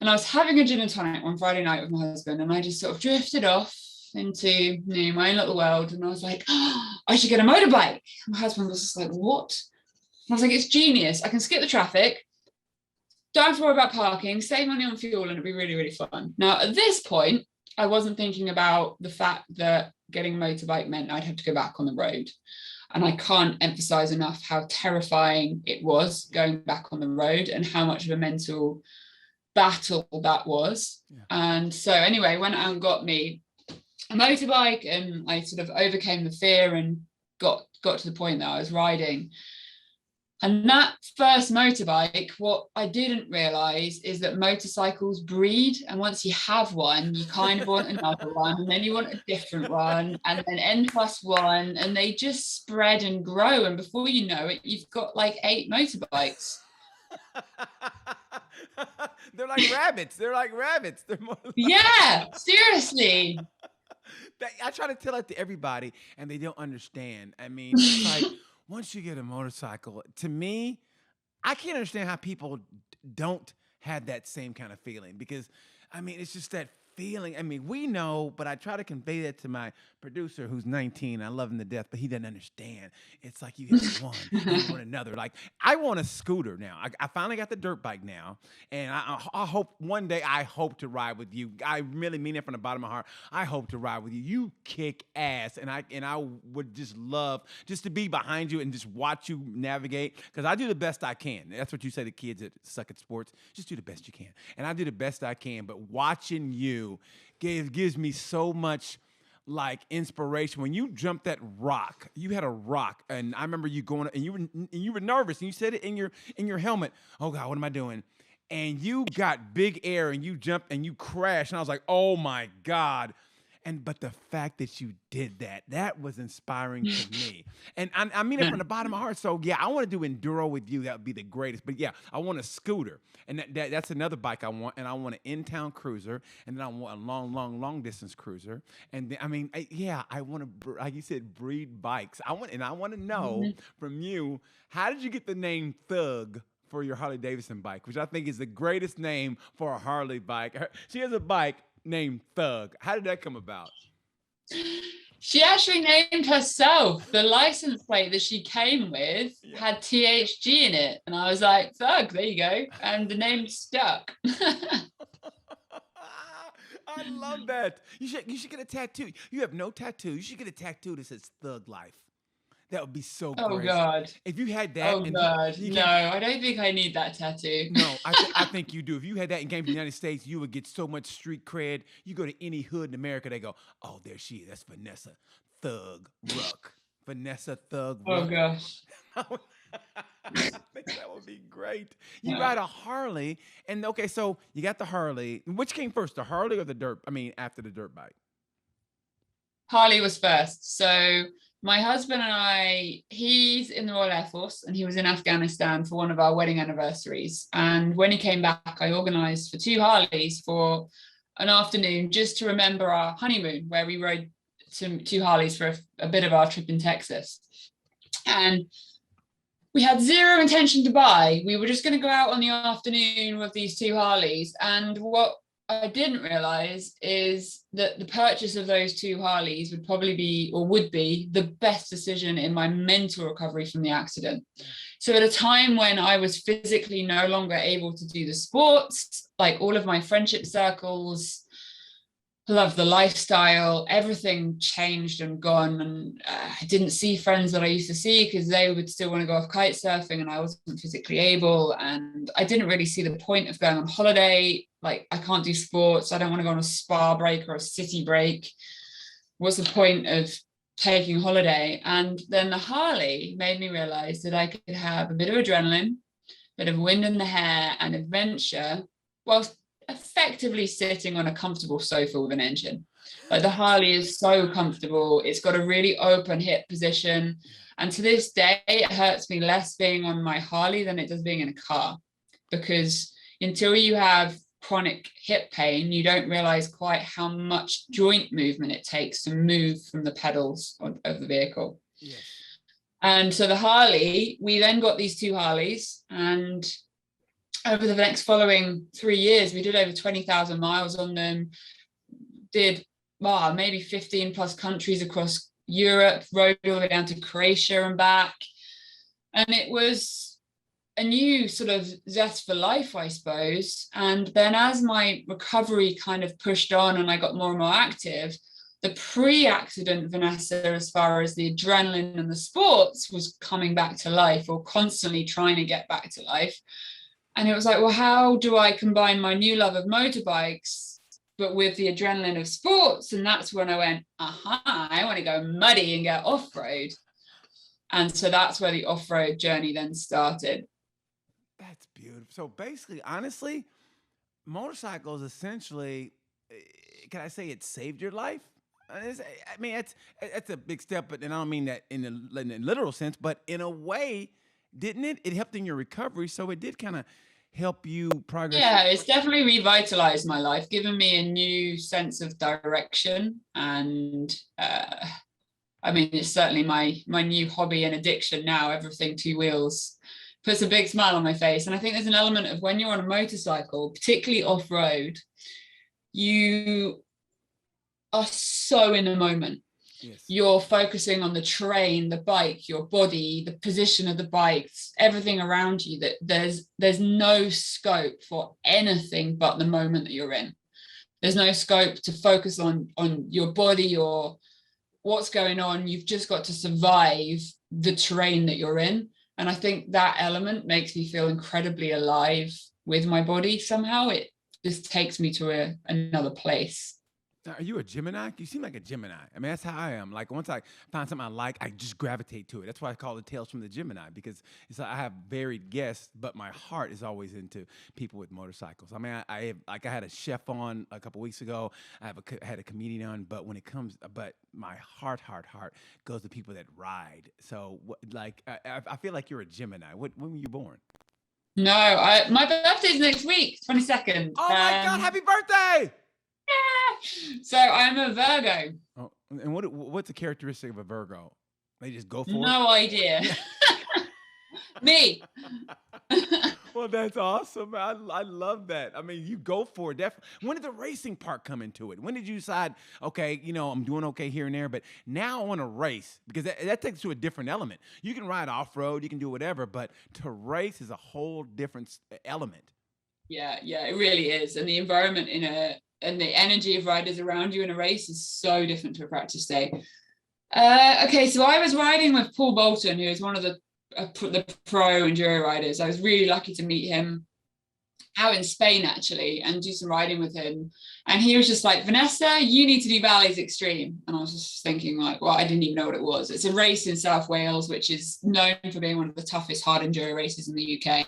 And I was having a gin and tonic one Friday night with my husband, and I just sort of drifted off into my own little world, and I was like, oh, I should get a motorbike. My husband was just like, what? And I was like, it's genius. I can skip the traffic, don't have to worry about parking, save money on fuel, and it'd be really, really fun. Now, at this point, I wasn't thinking about the fact that getting a motorbike meant I'd have to go back on the road. And I can't emphasize enough how terrifying it was going back on the road and how much of a mental battle that was. Yeah. And so anyway, went out and got me a motorbike, and I sort of overcame the fear and got to the point that I was riding. And that first motorbike, what I didn't realize is that motorcycles breed. And once you have one, you kind of want another one, and then you want a different one, and then N+1, and they just spread and grow. And before you know it, you've got like 8 motorbikes. They're like rabbits. They're like rabbits. They're more like... Yeah, seriously. I try to tell it to everybody, and they don't understand. I mean, it's like, once you get a motorcycle, to me, I can't understand how people don't have that same kind of feeling, because, I mean, it's just that feeling. I mean, we know, but I try to convey that to my producer who's 19. I love him to death, but he doesn't understand. It's like you get one, you want another. Like, I want a scooter now. I finally got the dirt bike now, and I hope one day I hope to ride with you. I really mean it from the bottom of my heart. I hope to ride with you. You kick ass, and I would just love just to be behind you and just watch you navigate, because I do the best I can. That's what you say to kids that suck at sports. Just do the best you can, and I do the best I can. But watching you gives me so much like inspiration. When you jumped that rock, you had a rock, and I remember you going, and you were nervous, and you said it in your helmet. Oh God, what am I doing? And you got big air, and you jumped, and you crashed, and I was like, oh my God. But the fact that you did that was inspiring to me. And I mean it from the bottom of my heart. So yeah, I want to do enduro with you. That would be the greatest. But yeah, I want a scooter. And that's another bike I want. And I want an in-town cruiser. And then I want a long distance cruiser. And then, I mean, I want to, like you said, breed bikes. I want to know from you, how did you get the name Thug for your Harley Davidson bike, which I think is the greatest name for a Harley bike. She has a bike named Thug. How did that come about? She actually named herself. The license plate that she came with had THG in it, and I was like, Thug, there you go, and the name stuck. I love that. You should get a tattoo. You have no tattoo. You should get a tattoo that says Thug Life. That would be so great. Oh God! If you had that, no, I don't think I need that tattoo. No, I think you do. If you had that and came to the United States, you would get so much street cred. You go to any hood in America, they go, "Oh, there she is. That's Vanessa Thug Ruck." Vanessa Thug Ruck. Oh gosh! I think that would be great. You ride a Harley, and okay, so you got the Harley. Which came first, the Harley or the dirt? I mean, after the dirt bike. Harley was first. So my husband and I, he's in the Royal Air Force, and he was in Afghanistan for one of our wedding anniversaries. And when he came back, I organized for 2 Harleys for an afternoon just to remember our honeymoon, where we rode 2 Harleys for a bit of our trip in Texas. And we had zero intention to buy. We were just going to go out on the afternoon with these 2 Harleys. And what I didn't realize is that the purchase of those 2 Harleys would be the best decision in my mental recovery from the accident. So at a time when I was physically no longer able to do the sports, like all of my friendship circles, love the lifestyle, everything changed and gone. And I didn't see friends that I used to see because they would still want to go off kite surfing and I wasn't physically able. And I didn't really see the point of going on holiday. Like, I can't do sports. I don't want to go on a spa break or a city break. What's the point of taking holiday? And then the Harley made me realize that I could have a bit of adrenaline, a bit of wind in the hair and adventure whilst effectively sitting on a comfortable sofa with an engine. Like, the Harley is so comfortable. It's got a really open hip position. And to this day, it hurts me less being on my Harley than it does being in a car, because until you have chronic hip pain, you don't realize quite how much joint movement it takes to move from the pedals of the vehicle. Yes. And so the Harley, we then got these 2 Harleys, and over the next following 3 years, we did over 20,000 miles on them, did maybe 15 plus countries across Europe, rode all the way down to Croatia and back. And it was a new sort of zest for life, I suppose. And then as my recovery kind of pushed on and I got more and more active, the pre-accident Vanessa, as far as the adrenaline and the sports, was coming back to life, or constantly trying to get back to life. And it was like, well, how do I combine my new love of motorbikes, but with the adrenaline of sports? And that's when I went, I want to go muddy and get off-road. And so that's where the off-road journey then started. That's beautiful. So basically, honestly, motorcycles essentially, can I say it saved your life? I mean, it's a big step, but and I don't mean that in the literal sense, but in a way, didn't it? It helped in your recovery, so it did kind of help you progress. Yeah, it's definitely revitalized my life, given me a new sense of direction. And I mean, it's certainly my new hobby and addiction now. Everything two wheels puts a big smile on my face. And I think there's an element of when you're on a motorcycle, particularly off-road, you are so in the moment. Yes. You're focusing on the terrain, the bike, your body, the position of the bikes, everything around you, that there's no scope for anything but the moment that you're in. There's no scope to focus on your body or what's going on. You've just got to survive the terrain that you're in. And I think that element makes me feel incredibly alive with my body. Somehow it just takes me to another place. Are you a Gemini? You seem like a Gemini. I mean, that's how I am. Like, once I find something I like, I just gravitate to it. That's why I call it Tales from the Gemini, because it's like I have varied guests, but my heart is always into people with motorcycles. I mean, I had a chef on a couple weeks ago. I had a comedian on, but my heart goes to people that ride. So, I feel like you're a Gemini. When were you born? No, my birthday's next week, 22nd. Oh my God! Happy birthday! Yeah. So I'm a Virgo. Oh, and what's the characteristic of a Virgo? They just go for it? No idea. Me. Well, that's awesome. I love that. I mean, you go for it. When did the racing part come into it? When did you decide, okay, I'm doing okay here and there, but now I want to race? Because that takes you to a different element. You can ride off-road, you can do whatever, but to race is a whole different element. Yeah, it really is. And the environment and the energy of riders around you in a race is so different to a practice day. Okay, so I was riding with Paul Bolton, who is one of the pro enduro riders. I was really lucky to meet him out in Spain, actually, and do some riding with him. And he was just like, Vanessa, you need to do Valleys Extreme. And I was just thinking, like, well, I didn't even know what it was. It's a race in South Wales, which is known for being one of the toughest hard enduro races in the UK.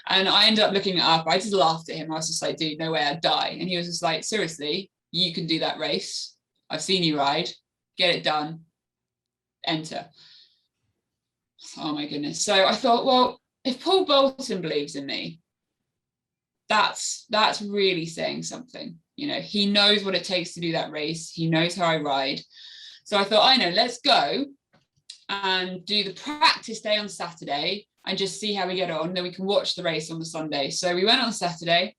And I ended up looking it up. I just laughed at him. I was just like, dude, no way, I'd die. And he was just like, seriously, you can do that race. I've seen you ride. Get it done. Enter. Oh my goodness. So I thought, well, if Paul Bolton believes in me, that's really saying something. He knows what it takes to do that race. He knows how I ride. So I thought, I know, let's go and do the practice day on Saturday and just see how we get on. Then we can watch the race on the Sunday. So we went on Saturday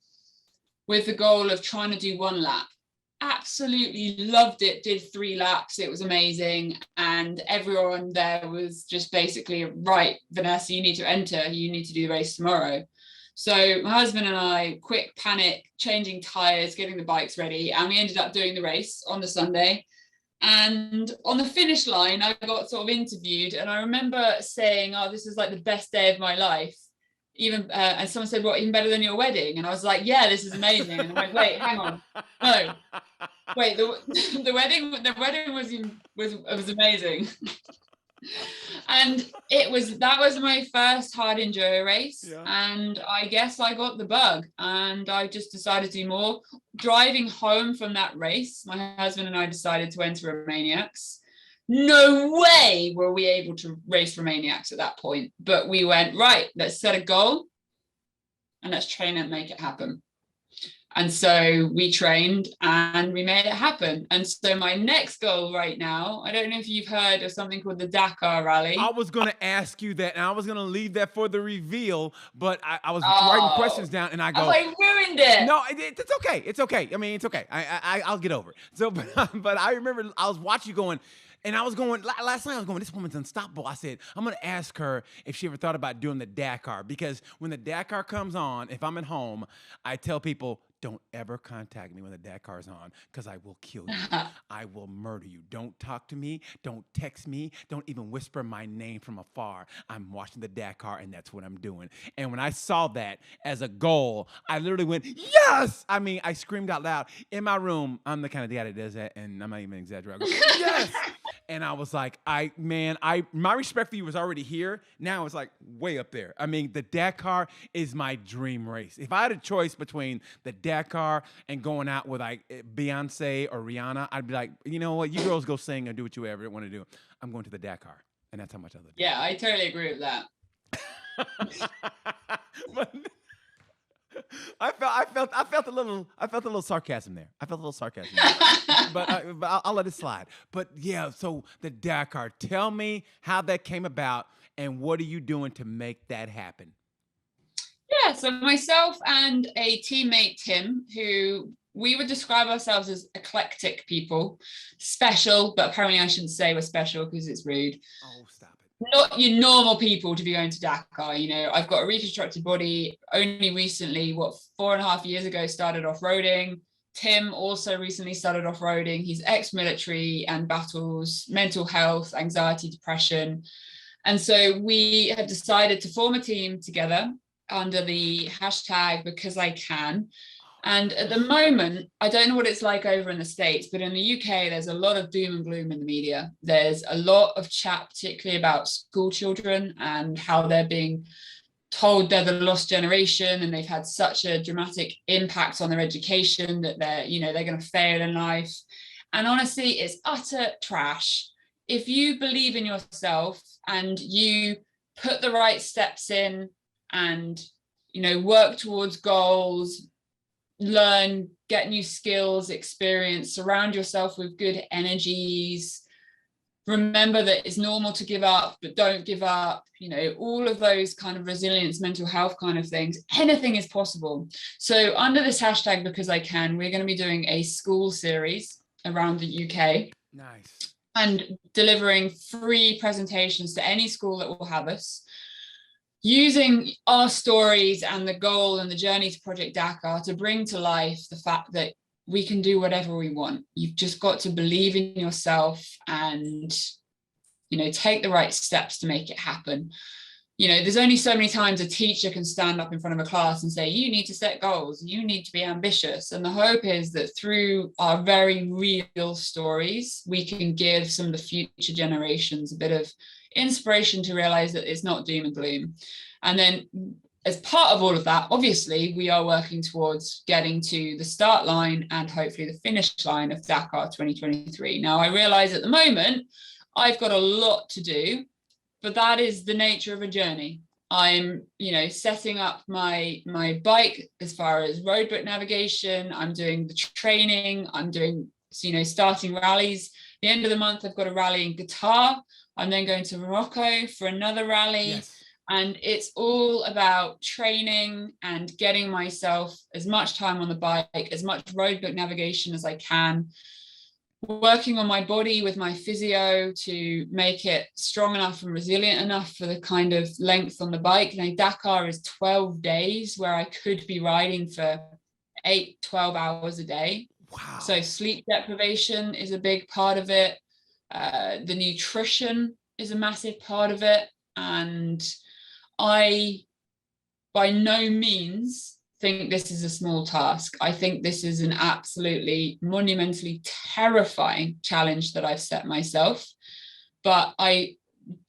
with the goal of trying to do one lap. Absolutely loved it, did 3 laps. It was amazing. And everyone there was just basically, right, Vanessa, you need to enter. You need to do the race tomorrow. So my husband and I, quick panic, changing tires, getting the bikes ready. And we ended up doing the race on the Sunday. And on the finish line, I got sort of interviewed. And I remember saying, oh, this is like the best day of my life. And someone said, what, even better than your wedding? And I was like, yeah, this is amazing. And I went, wait, hang on. No, wait, the wedding was amazing. And that was my first hard enduro race. Yeah. And I guess I got the bug and I just decided to do more. Driving home from that race, my husband and I decided to enter ROMANIACS. No way were we able to race ROMANIACS at that point, but we went, right, let's set a goal and let's train and make it happen. And so we trained and we made it happen. And so my next goal right now, I don't know if you've heard of something called the Dakar Rally. I was going to ask you that, and I was going to leave that for the reveal, but I was writing questions down, and I go, oh, I ruined it. No, it's okay. It's okay. I mean, it's okay. I'll get over it. So, but I remember I was watching you going, And I was going, last night I was going, this woman's unstoppable. I said, I'm going to ask her if she ever thought about doing the Dakar, because when the Dakar comes on, if I'm at home, I tell people, don't ever contact me when the Dakar's on, because I will kill you. I will murder you. Don't talk to me. Don't text me. Don't even whisper my name from afar. I'm watching the Dakar, and that's what I'm doing. And when I saw that as a goal, I literally went, yes! I mean, I screamed out loud. In my room, I'm the kind of guy that does that, and I'm not even exaggerating. I go, yes! And I was like, my respect for you was already here. Now it's like way up there. I mean, the Dakar is my dream race. If I had a choice between the Dakar and going out with like Beyonce or Rihanna, I'd be like, you know what? You girls go sing or do what you ever want to do. I'm going to the Dakar, and that's how much I love it. Yeah, I totally agree with that. But I felt a little sarcasm there. But I'll let it slide. But yeah, so the Dakar. Tell me how that came about, and what are you doing to make that happen? Yeah, so myself and a teammate, Tim, who we would describe ourselves as eclectic people, special, but apparently I shouldn't say we're special because it's rude. Oh, stop it. Not your normal people to be going to Dakar. You know, I've got a reconstructed body. Only recently, 4.5 years ago, started off-roading. Tim also recently started off-roading. He's ex-military and battles mental health, anxiety, depression. And so we have decided to form a team together under the hashtag Because I Can. And at the moment, I don't know what it's like over in the States, but in the UK, there's a lot of doom and gloom in the media. There's a lot of chat, particularly about school children and how they're being told they're the lost generation and they've had such a dramatic impact on their education that they're going to fail in life. And honestly, it's utter trash. If you believe in yourself and you put the right steps in and, work towards goals, learn, get new skills, experience, surround yourself with good energies, remember that it's normal to give up, but don't give up, all of those kind of resilience, mental health kind of things, anything is possible. So under this hashtag Because I Can, we're going to be doing a school series around the UK. Nice. And delivering free presentations to any school that will have us, using our stories and the goal and the journey to Project Dakar to bring to life the fact that we can do whatever we want. You've just got to believe in yourself and, take the right steps to make it happen. There's only so many times a teacher can stand up in front of a class and say, you need to set goals, you need to be ambitious. And the hope is that through our very real stories, we can give some of the future generations a bit of inspiration to realize that it's not doom and gloom. And then as part of all of that, obviously, we are working towards getting to the start line and hopefully the finish line of Dakar 2023. Now, I realize at the moment, I've got a lot to do, but that is the nature of a journey. I'm, setting up my bike as far as roadbook navigation. I'm doing the training. I'm doing, starting rallies. The end of the month, I've got a rally in Qatar. I'm then going to Morocco for another rally. Yes. And it's all about training and getting myself as much time on the bike, as much roadbook navigation as I can, working on my body with my physio to make it strong enough and resilient enough for the kind of length on the bike. Now, Dakar is 12 days where I could be riding for 8-12 hours a day. Wow. So sleep deprivation is a big part of it. The nutrition is a massive part of it. And I, by no means, think this is a small task. I think this is an absolutely monumentally terrifying challenge that I've set myself. But I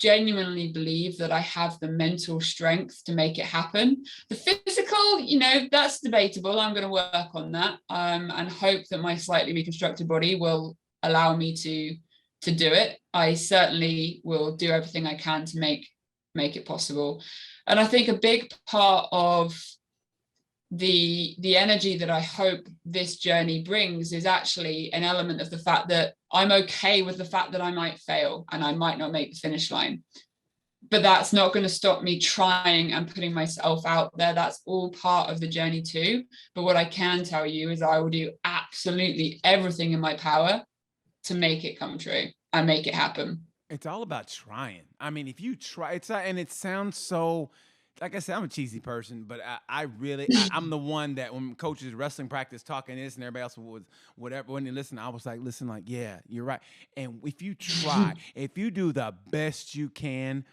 genuinely believe that I have the mental strength to make it happen. The physical, that's debatable. I'm going to work on that and hope that my slightly reconstructed body will allow me to do it. I certainly will do everything I can to make it possible. And I think a big part of the energy that I hope this journey brings is actually an element of the fact that I'm okay with the fact that I might fail and I might not make the finish line. But that's not going to stop me trying and putting myself out there. That's all part of the journey too. But what I can tell you is I will do absolutely everything in my power to make it come true. I make it happen. It's all about trying. I mean, if you try, and it sounds so. Like I said, I'm a cheesy person, but I really, I'm the one that when coaches wrestling practice talking this and everybody else was whatever, when they listen, I was like, listen, like, yeah, you're right. And if you try, if you do the best you can,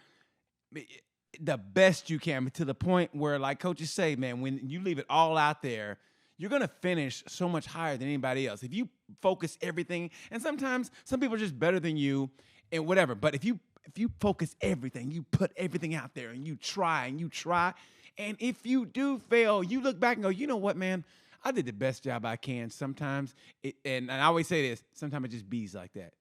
to the point where, like coaches say, man, when you leave it all out there, you're going to finish so much higher than anybody else. If you focus everything, and sometimes some people are just better than you and whatever, but if you focus everything, you put everything out there and you try, and if you do fail, you look back and go, you know what, man, I did the best job I can. Sometimes, and I always say this, sometimes it just bees like that.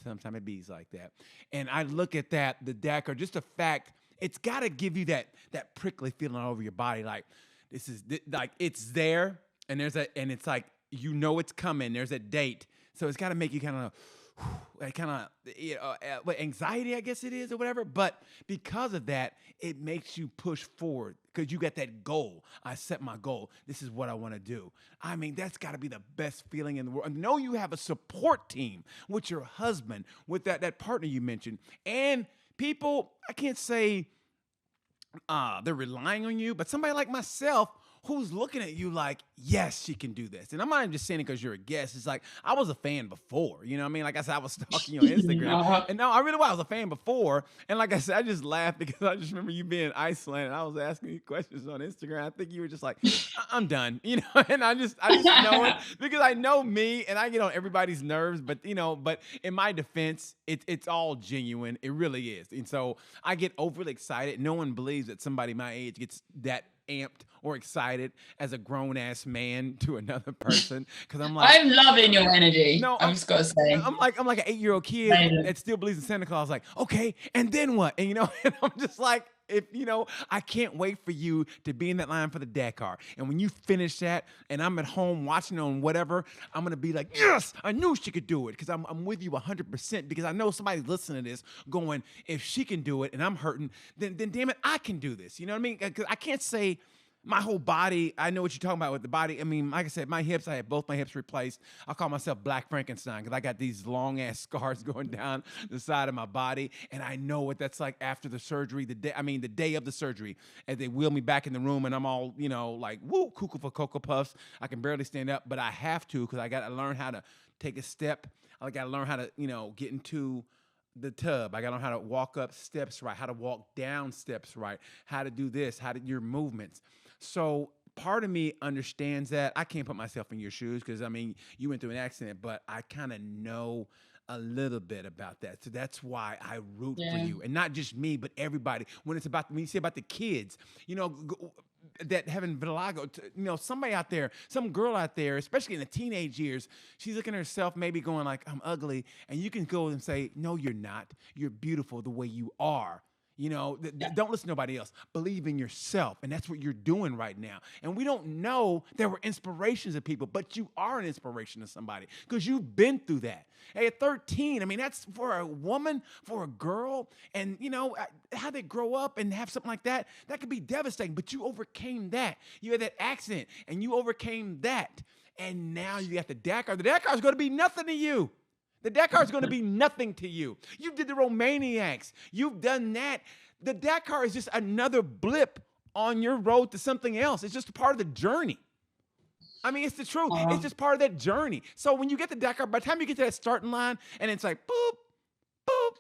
Sometimes it bees like that. And I look at that, the Dakar, just the fact, it's got to give you that prickly feeling all over your body, like this is like it's there, and and it's like you know it's coming. There's a date, so it's got to make you kind of. Anxiety, I guess it is, or whatever. But because of that, it makes you push forward because you got that goal. I set my goal. This is what I want to do. I mean, that's got to be the best feeling in the world. I know you have a support team with your husband, with that partner you mentioned, and people. I can't say they're relying on you, but somebody like myself who's looking at you like, yes, she can do this. And I'm not even just saying it because you're a guest. It's like, I was a fan before, you know what I mean? Like I said, I was stalking you on Instagram. And no, I really was. I was a fan before. And like I said, I just laughed because I just remember you being in Iceland and I was asking you questions on Instagram. I think you were just like, I'm done, you know? And I just know it because I know me and I get on everybody's nerves, but in my defense, it's all genuine. It really is. And so I get overly excited. No one believes that somebody my age gets that amped or excited as a grown-ass man to another person because I'm like, I'm loving your energy. No, I've just got to say, I'm like an 8-year-old kid that still believes in Santa Claus. Like, okay, and then what? And and I'm just like, I can't wait for you to be in that line for the Dakar. And when you finish that, and I'm at home watching on whatever, I'm gonna be like, yes, I knew she could do it because I'm with you 100%. Because I know somebody's listening to this, going, if she can do it, and I'm hurting, then damn it, I can do this. You know what I mean? Because I can't say. My whole body, I know what you're talking about with the body. I mean, like I said, my hips, I had both my hips replaced. I call myself Black Frankenstein because I got these long-ass scars going down the side of my body, and I know what that's like after the surgery, the day of the surgery, as they wheel me back in the room, and I'm all, like, woo, cuckoo for Cocoa Puffs. I can barely stand up, but I have to because I got to learn how to take a step. I got to learn how to, get into the tub. I got to learn how to walk up steps right, how to walk down steps right, how to do this, your movements. So part of me understands that. I can't put myself in your shoes because, you went through an accident, but I kind of know a little bit about that. So that's why I root for you. And not just me, but everybody. When you say about the kids, that having vitiligo, somebody out there, some girl out there, especially in the teenage years, she's looking at herself maybe going like, I'm ugly. And you can go and say, no, you're not. You're beautiful the way you are. Don't listen to nobody else. Believe in yourself. And that's what you're doing right now. And we don't know there were inspirations of people, but you are an inspiration to somebody because you've been through that. Hey, at 13, that's for a woman, for a girl. And, how they grow up and have something like that, that could be devastating. But you overcame that. You had that accident and you overcame that. And now you got the Dakar. The Dakar is going to be nothing to you. The Dakar is going to be nothing to you. You did the ROMANIACS. You've done that. The Dakar is just another blip on your road to something else. It's just a part of the journey. It's the truth. It's just part of that journey. So when you get the Dakar, by the time you get to that starting line, and it's like, boop, boop,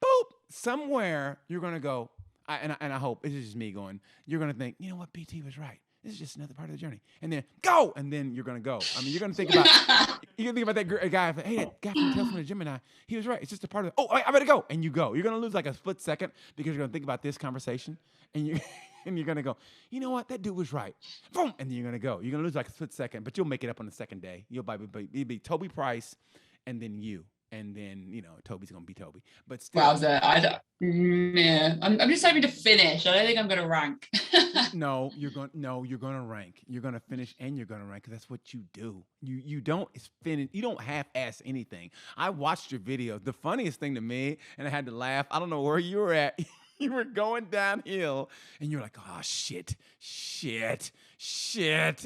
boop, somewhere you're going to go, and I hope, it's just me going, you're going to think, you know what, PT was right. This is just another part of the journey. And then go, and then you're gonna go. You're gonna think about that guy. Hey, that guy from Tales from the Gemini. He was right. It's just a part of. I better go, and you go. You're gonna lose like a split second because you're gonna think about this conversation, and you're gonna go. You know what? That dude was right. Boom, and then you're gonna go. You're gonna lose like a split second, but you'll make it up on the second day. You'll be Toby Price, and then you. And then, Toby's going to be Toby. But still. Wowza. I'm just hoping to finish. I don't think I'm going to rank. No, you're going to rank. You're going to finish and you're going to rank because that's what you do. You don't finish. You don't half-ass anything. I watched your video. The funniest thing to me, and I had to laugh, I don't know where you were at. You were going downhill and you're like, oh, shit.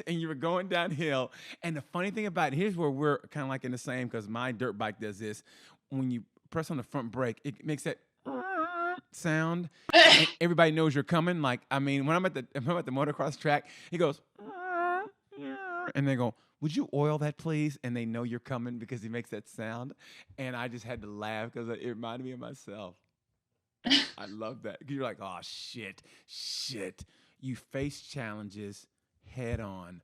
And you were going downhill. And the funny thing about it, here's where we're kind of like in the same, because my dirt bike does this. When you press on the front brake, it makes that sound. And everybody knows you're coming. Like, I mean, when I'm at the motocross track, he goes, and they go, would you oil that, please? And they know you're coming because he makes that sound. And I just had to laugh because it reminded me of myself. I love that. You're like, oh, shit. You face challenges head on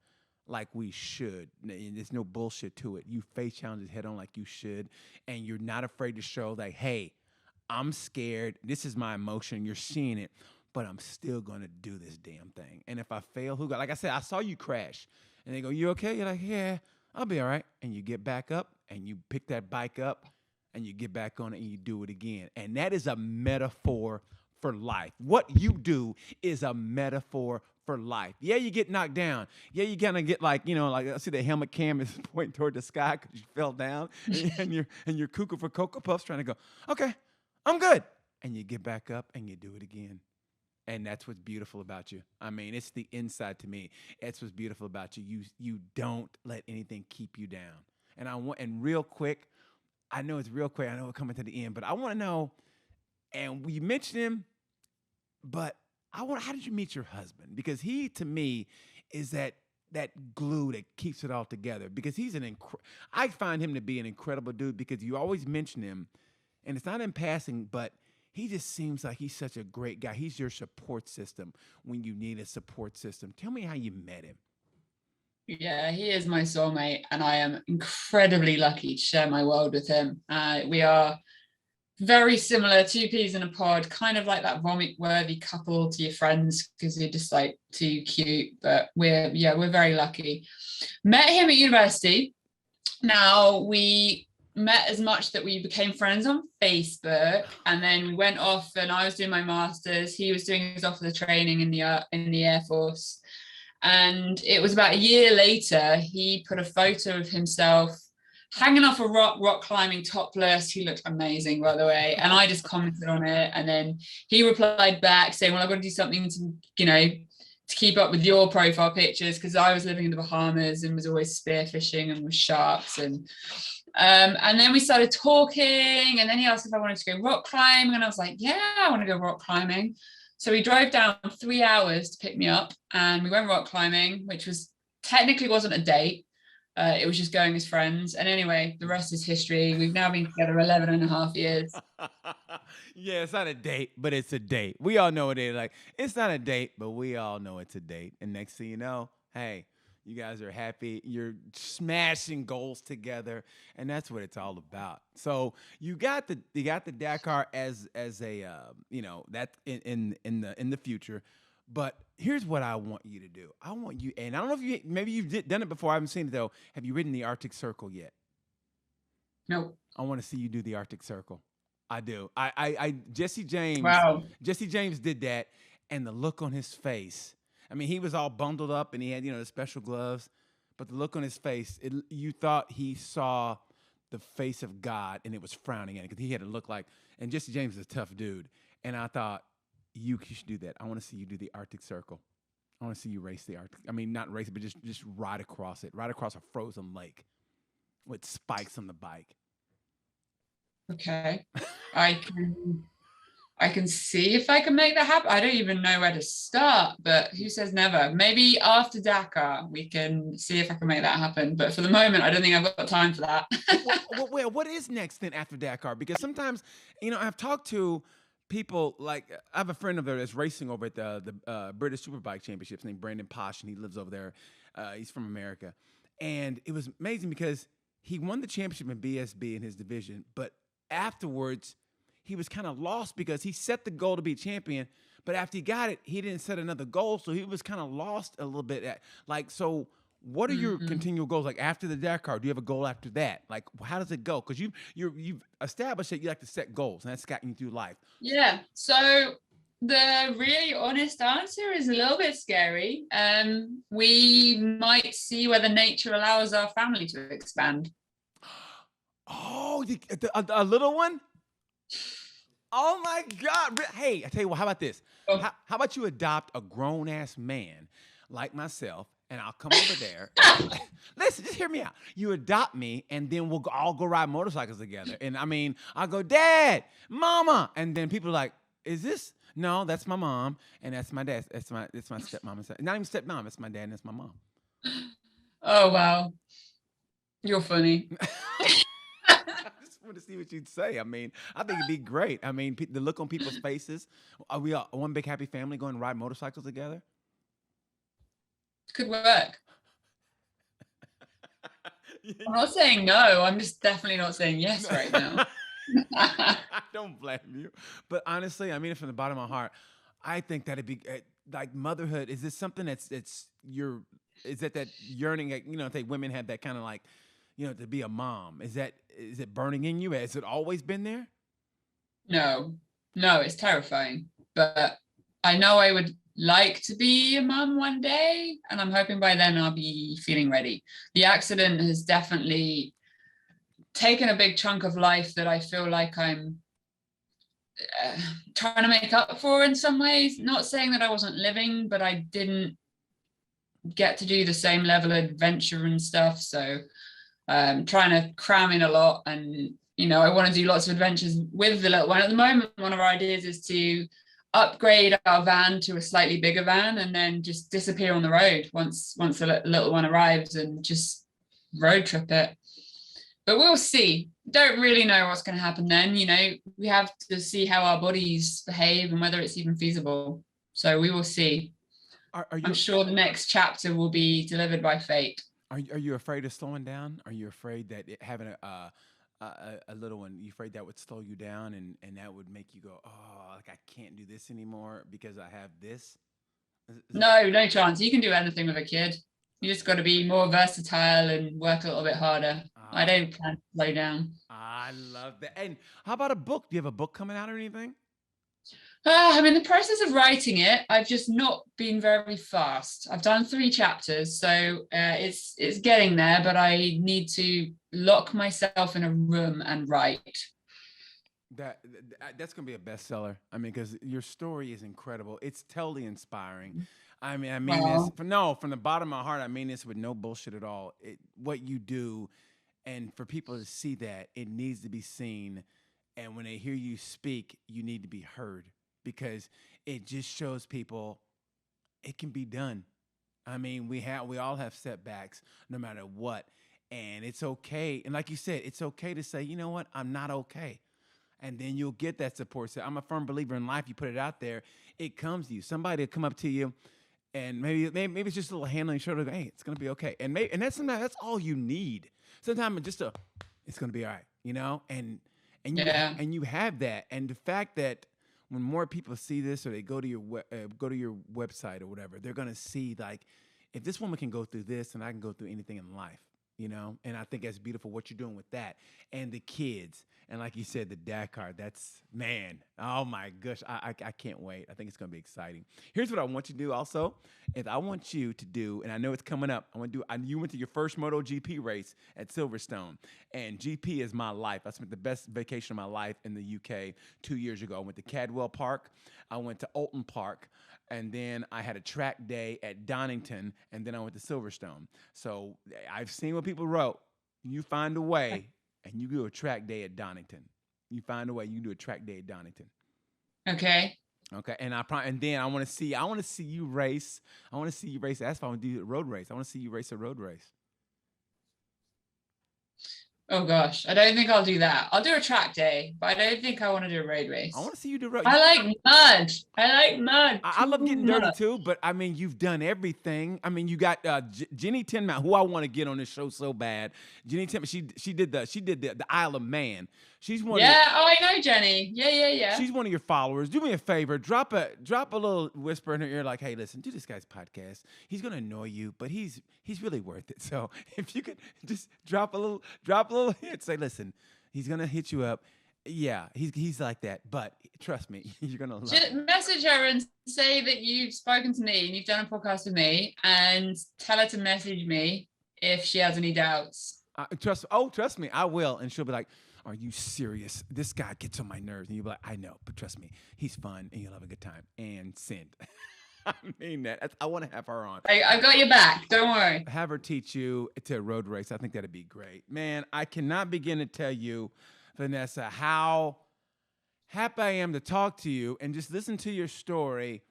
like we should. And there's no bullshit to it. You face challenges head on like you should. And you're not afraid to show like, hey, I'm scared. This is my emotion. You're seeing it. But I'm still going to do this damn thing. And if I fail, like I said, I saw you crash. And they go, you okay? You're like, yeah, I'll be all right. And you get back up and you pick that bike up and you get back on it and you do it again. And that is a metaphor for life. What you do is a metaphor for life. Yeah, you get knocked down. Yeah, you kind of get like, like I see the helmet cam is pointing toward the sky because you fell down and you're cuckoo for Cocoa Puffs trying to go, okay, I'm good. And you get back up and you do it again. And that's what's beautiful about you. I mean, it's the inside to me. That's what's beautiful about you. You don't let anything keep you down. And real quick, I know it's real quick. I know we're coming to the end, but I want to know, and we mentioned him, but how did you meet your husband? Because he, to me, is that glue that keeps it all together. Because he's I find him to be an incredible dude because you always mention him, and it's not in passing, but he just seems like he's such a great guy. He's your support system when you need a support system. Tell me how you met him. Yeah, he is my soulmate, and I am incredibly lucky to share my world with him. We are very similar, two peas in a pod, kind of like that vomit-worthy couple to your friends because you're just like too cute. But we're very lucky. Met him at university. Now we met as much that we became friends on Facebook, and then we went off, and I was doing my master's, he was doing his officer training in the Air Force, and it was about a year later he put a photo of himself hanging off a rock climbing topless. He looked amazing, by the way, and I just commented on it, and then he replied back saying, well, I've got to do something to keep up with your profile pictures, because I was living in the Bahamas and was always spearfishing and with sharks, and then we started talking, and then he asked if I wanted to go rock climbing, and I was like, yeah, I want to go rock climbing. So he drove down 3 hours to pick me up, and we went rock climbing, which was technically wasn't a date. It was just going as friends. And anyway, the rest is history. We've now been together 11 and a half years. Yeah, it's not a date, but it's a date. We all know it is. Like, it's not a date, but we all know it's a date. And next thing you know, hey, you guys are happy. You're smashing goals together, and that's what it's all about. So you got the Dakar as a that in the future. But here's what I want you to do. I want you, and I don't know if maybe you've done it before. I haven't seen it though. Have you ridden the Arctic Circle yet? No. I want to see you do the Arctic Circle. I do. Jesse James. Wow. Jesse James did that, and the look on his face. I mean, he was all bundled up, and he had the special gloves, but the look on his face, you thought he saw the face of God, and it was frowning at it because he had to look like. And Jesse James is a tough dude, and I thought you should do that. I want to see you do the Arctic Circle. I want to see you race the Arctic. I mean, not race it, but just ride across it, ride across a frozen lake with spikes on the bike. Okay, I can see if I can make that happen. I don't even know where to start, but who says never? Maybe after Dakar, we can see if I can make that happen. But for the moment, I don't think I've got time for that. Well, what is next then after Dakar? Because sometimes, I've talked to people, like I have a friend of theirs that's racing over at the British Superbike Championships named Brandon Posh, and he lives over there. He's from America. And it was amazing because he won the championship in BSB in his division, but afterwards, he was kind of lost because he set the goal to be champion, but after he got it, he didn't set another goal, so he was kind of lost a little bit. So what are your continual goals? Like after the Dakar, do you have a goal after that? Like how does it go? Because you've established that you like to set goals, and that's gotten you through life. Yeah. So the really honest answer is a little bit scary. We might see whether nature allows our family to expand. Oh, a little one? Oh my God. Hey, I tell you what, how about this? How about you adopt a grown-ass man like myself, and I'll come over there. Listen, just hear me out. You adopt me, and then we'll all go ride motorcycles together. And I mean, I'll go, Dad, Mama, and then people are like, is this? No, that's my mom, and that's my dad. It's my stepmom. Not even stepmom. It's my dad, and it's my mom. Oh wow, you're funny. I just want to see what you'd say. I mean, I think it'd be great. I mean, the look on people's faces. Are we all one big happy family going to ride motorcycles together? Could work. I'm not saying no. I'm just definitely not saying yes right now. I don't blame you. But honestly, I mean it from the bottom of my heart. I think that'd be like motherhood. Is this something is that yearning, you know, I think women have that kind of like, you know, to be a mom. Is it burning in you? Has it always been there? No, it's terrifying. But I know I would like to be a mum one day, and I'm hoping by then I'll be feeling ready. The accident has definitely taken a big chunk of life that I feel like I'm trying to make up for in some ways. Not saying that I wasn't living, but I didn't get to do the same level of adventure and stuff. So trying to cram in a lot, and you know, I want to do lots of adventures with the little one. At the moment, one of our ideas is to upgrade our van to a slightly bigger van and then just disappear on the road once the little one arrives and just road trip it. But we'll see. Don't really know what's going to happen then. You know, we have to see how our bodies behave and whether it's even feasible. So we will see. I'm sure the next chapter will be delivered by fate. Are you afraid of slowing down? Are you afraid that having a little one, you afraid that would slow you down and that would make you go, oh, like I can't do this anymore because I have this? No chance. You can do anything with a kid. You just got to be more versatile and work a little bit harder. I don't plan to slow down. I love that. And how about a book? Do you have a book coming out or anything? I'm in the process of writing it. I've just not been very fast. I've done 3 chapters, so it's getting there, but I need to lock myself in a room and write. That's going to be a bestseller. I mean, because your story is incredible. It's totally inspiring. I mean this from the bottom of my heart. I mean this with no bullshit at all. What you do, and for people to see that, it needs to be seen. And when they hear you speak, you need to be heard, because it just shows people it can be done. I mean, we all have setbacks no matter what, and it's okay. And like you said, it's okay to say, you know what, I'm not okay. And then you'll get that support. So I'm a firm believer in life. You put it out there, it comes to you. Somebody will come up to you, and maybe it's just a little hand on your shoulder. Hey, it's gonna be okay. And that's all you need. Sometimes it's gonna be all right, you know. And you have that. And the fact that when more people see this, or they go to your website or whatever, they're gonna see, like, if this woman can go through this, and I can go through anything in life, you know. And I think that's beautiful what you're doing with that, and the kids, and like you said, the dad card. That's, man, oh my gosh, I can't wait. I think it's gonna be exciting. Here's what I want you to do. Also, is I want you to do, and I know it's coming up. You went to your first Moto GP race at Silverstone, and GP is my life. I spent the best vacation of my life in the UK 2 years ago. I went to Cadwell Park, I went to Alton Park, and then I had a track day at Donington, and then I went to Silverstone. So I've seen what people wrote. You find a way, and you do a track day at Donington. You find a way, you do a track day at Donington. Okay. And then I want to see you race. I want to see you race. That's why I want to do a road race. I want to see you race a road race. Oh gosh, I don't think I'll do that. I'll do a track day, but I don't think I want to do a road race. I want to see you do road. I like mud. I love getting dirty too, but I mean, you've done everything. I mean, you got Jenny Tinmouth, who I want to get on this show so bad. Jenny Tinmouth, she did the Isle of Man. She's one. Yeah, I know Jenny. Yeah. She's one of your followers. Do me a favor, drop a little whisper in her ear, like, "Hey, listen, do this guy's podcast. He's gonna annoy you, but he's really worth it. So if you could just drop a little hit, say, listen, he's gonna hit you up. Yeah, he's like that, but trust me, you're gonna love it." Message her and say that you've spoken to me and you've done a podcast with me, and tell her to message me if she has any doubts. Trust me, I will. And she'll be like, "Are you serious? This guy gets on my nerves." And you'll be like, "I know, but trust me, he's fun and you'll have a good time." And send. I mean that. I want to have her on. I've got your back. Don't worry. Have her teach you to road race. I think that'd be great. Man, I cannot begin to tell you, Vanessa, how happy I am to talk to you and just listen to your story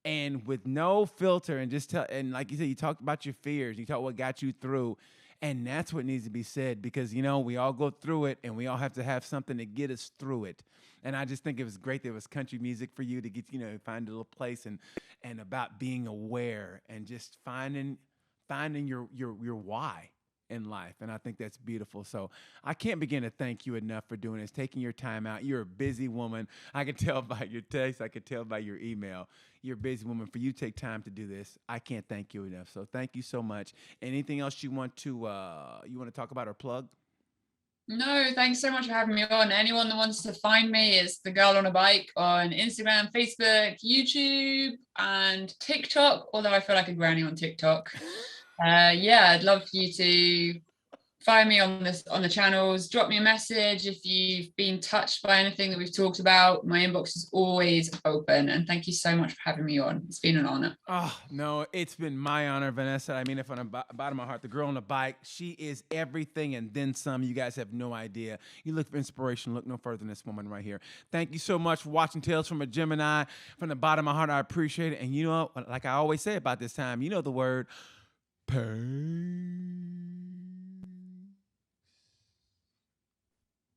and with no filter and just tell, and like you said, you talked about your fears, you talked what got you through. And that's what needs to be said because, we all go through it and we all have to have something to get us through it. And I just think it was great that it was country music for you to get, find a little place and about being aware and just finding your why in life. And I think that's beautiful. So I can't begin to thank you enough for doing this, taking your time out. You're a busy woman. I can tell by your text. I can tell by your email. You're a busy woman. For you to take time to do this, I can't thank you enough. So thank you so much. Anything else you want to talk about or plug? No, thanks so much for having me on. Anyone that wants to find me is the girl on a bike on Instagram, Facebook, YouTube, and TikTok. Although I feel like a granny on TikTok. I'd love for you to find me on the channels. Drop me a message if you've been touched by anything that we've talked about. My inbox is always open, and thank you so much for having me on. It's been an honor. Oh no, it's been my honor, Vanessa. I mean it from the bottom of my heart. The girl on the bike, she is everything and then some. You guys have no idea. You look for inspiration, look no further than this woman right here. Thank you so much for watching Tales from a Gemini. From the bottom of my heart, I appreciate it. And like I always say about this time, the word pain.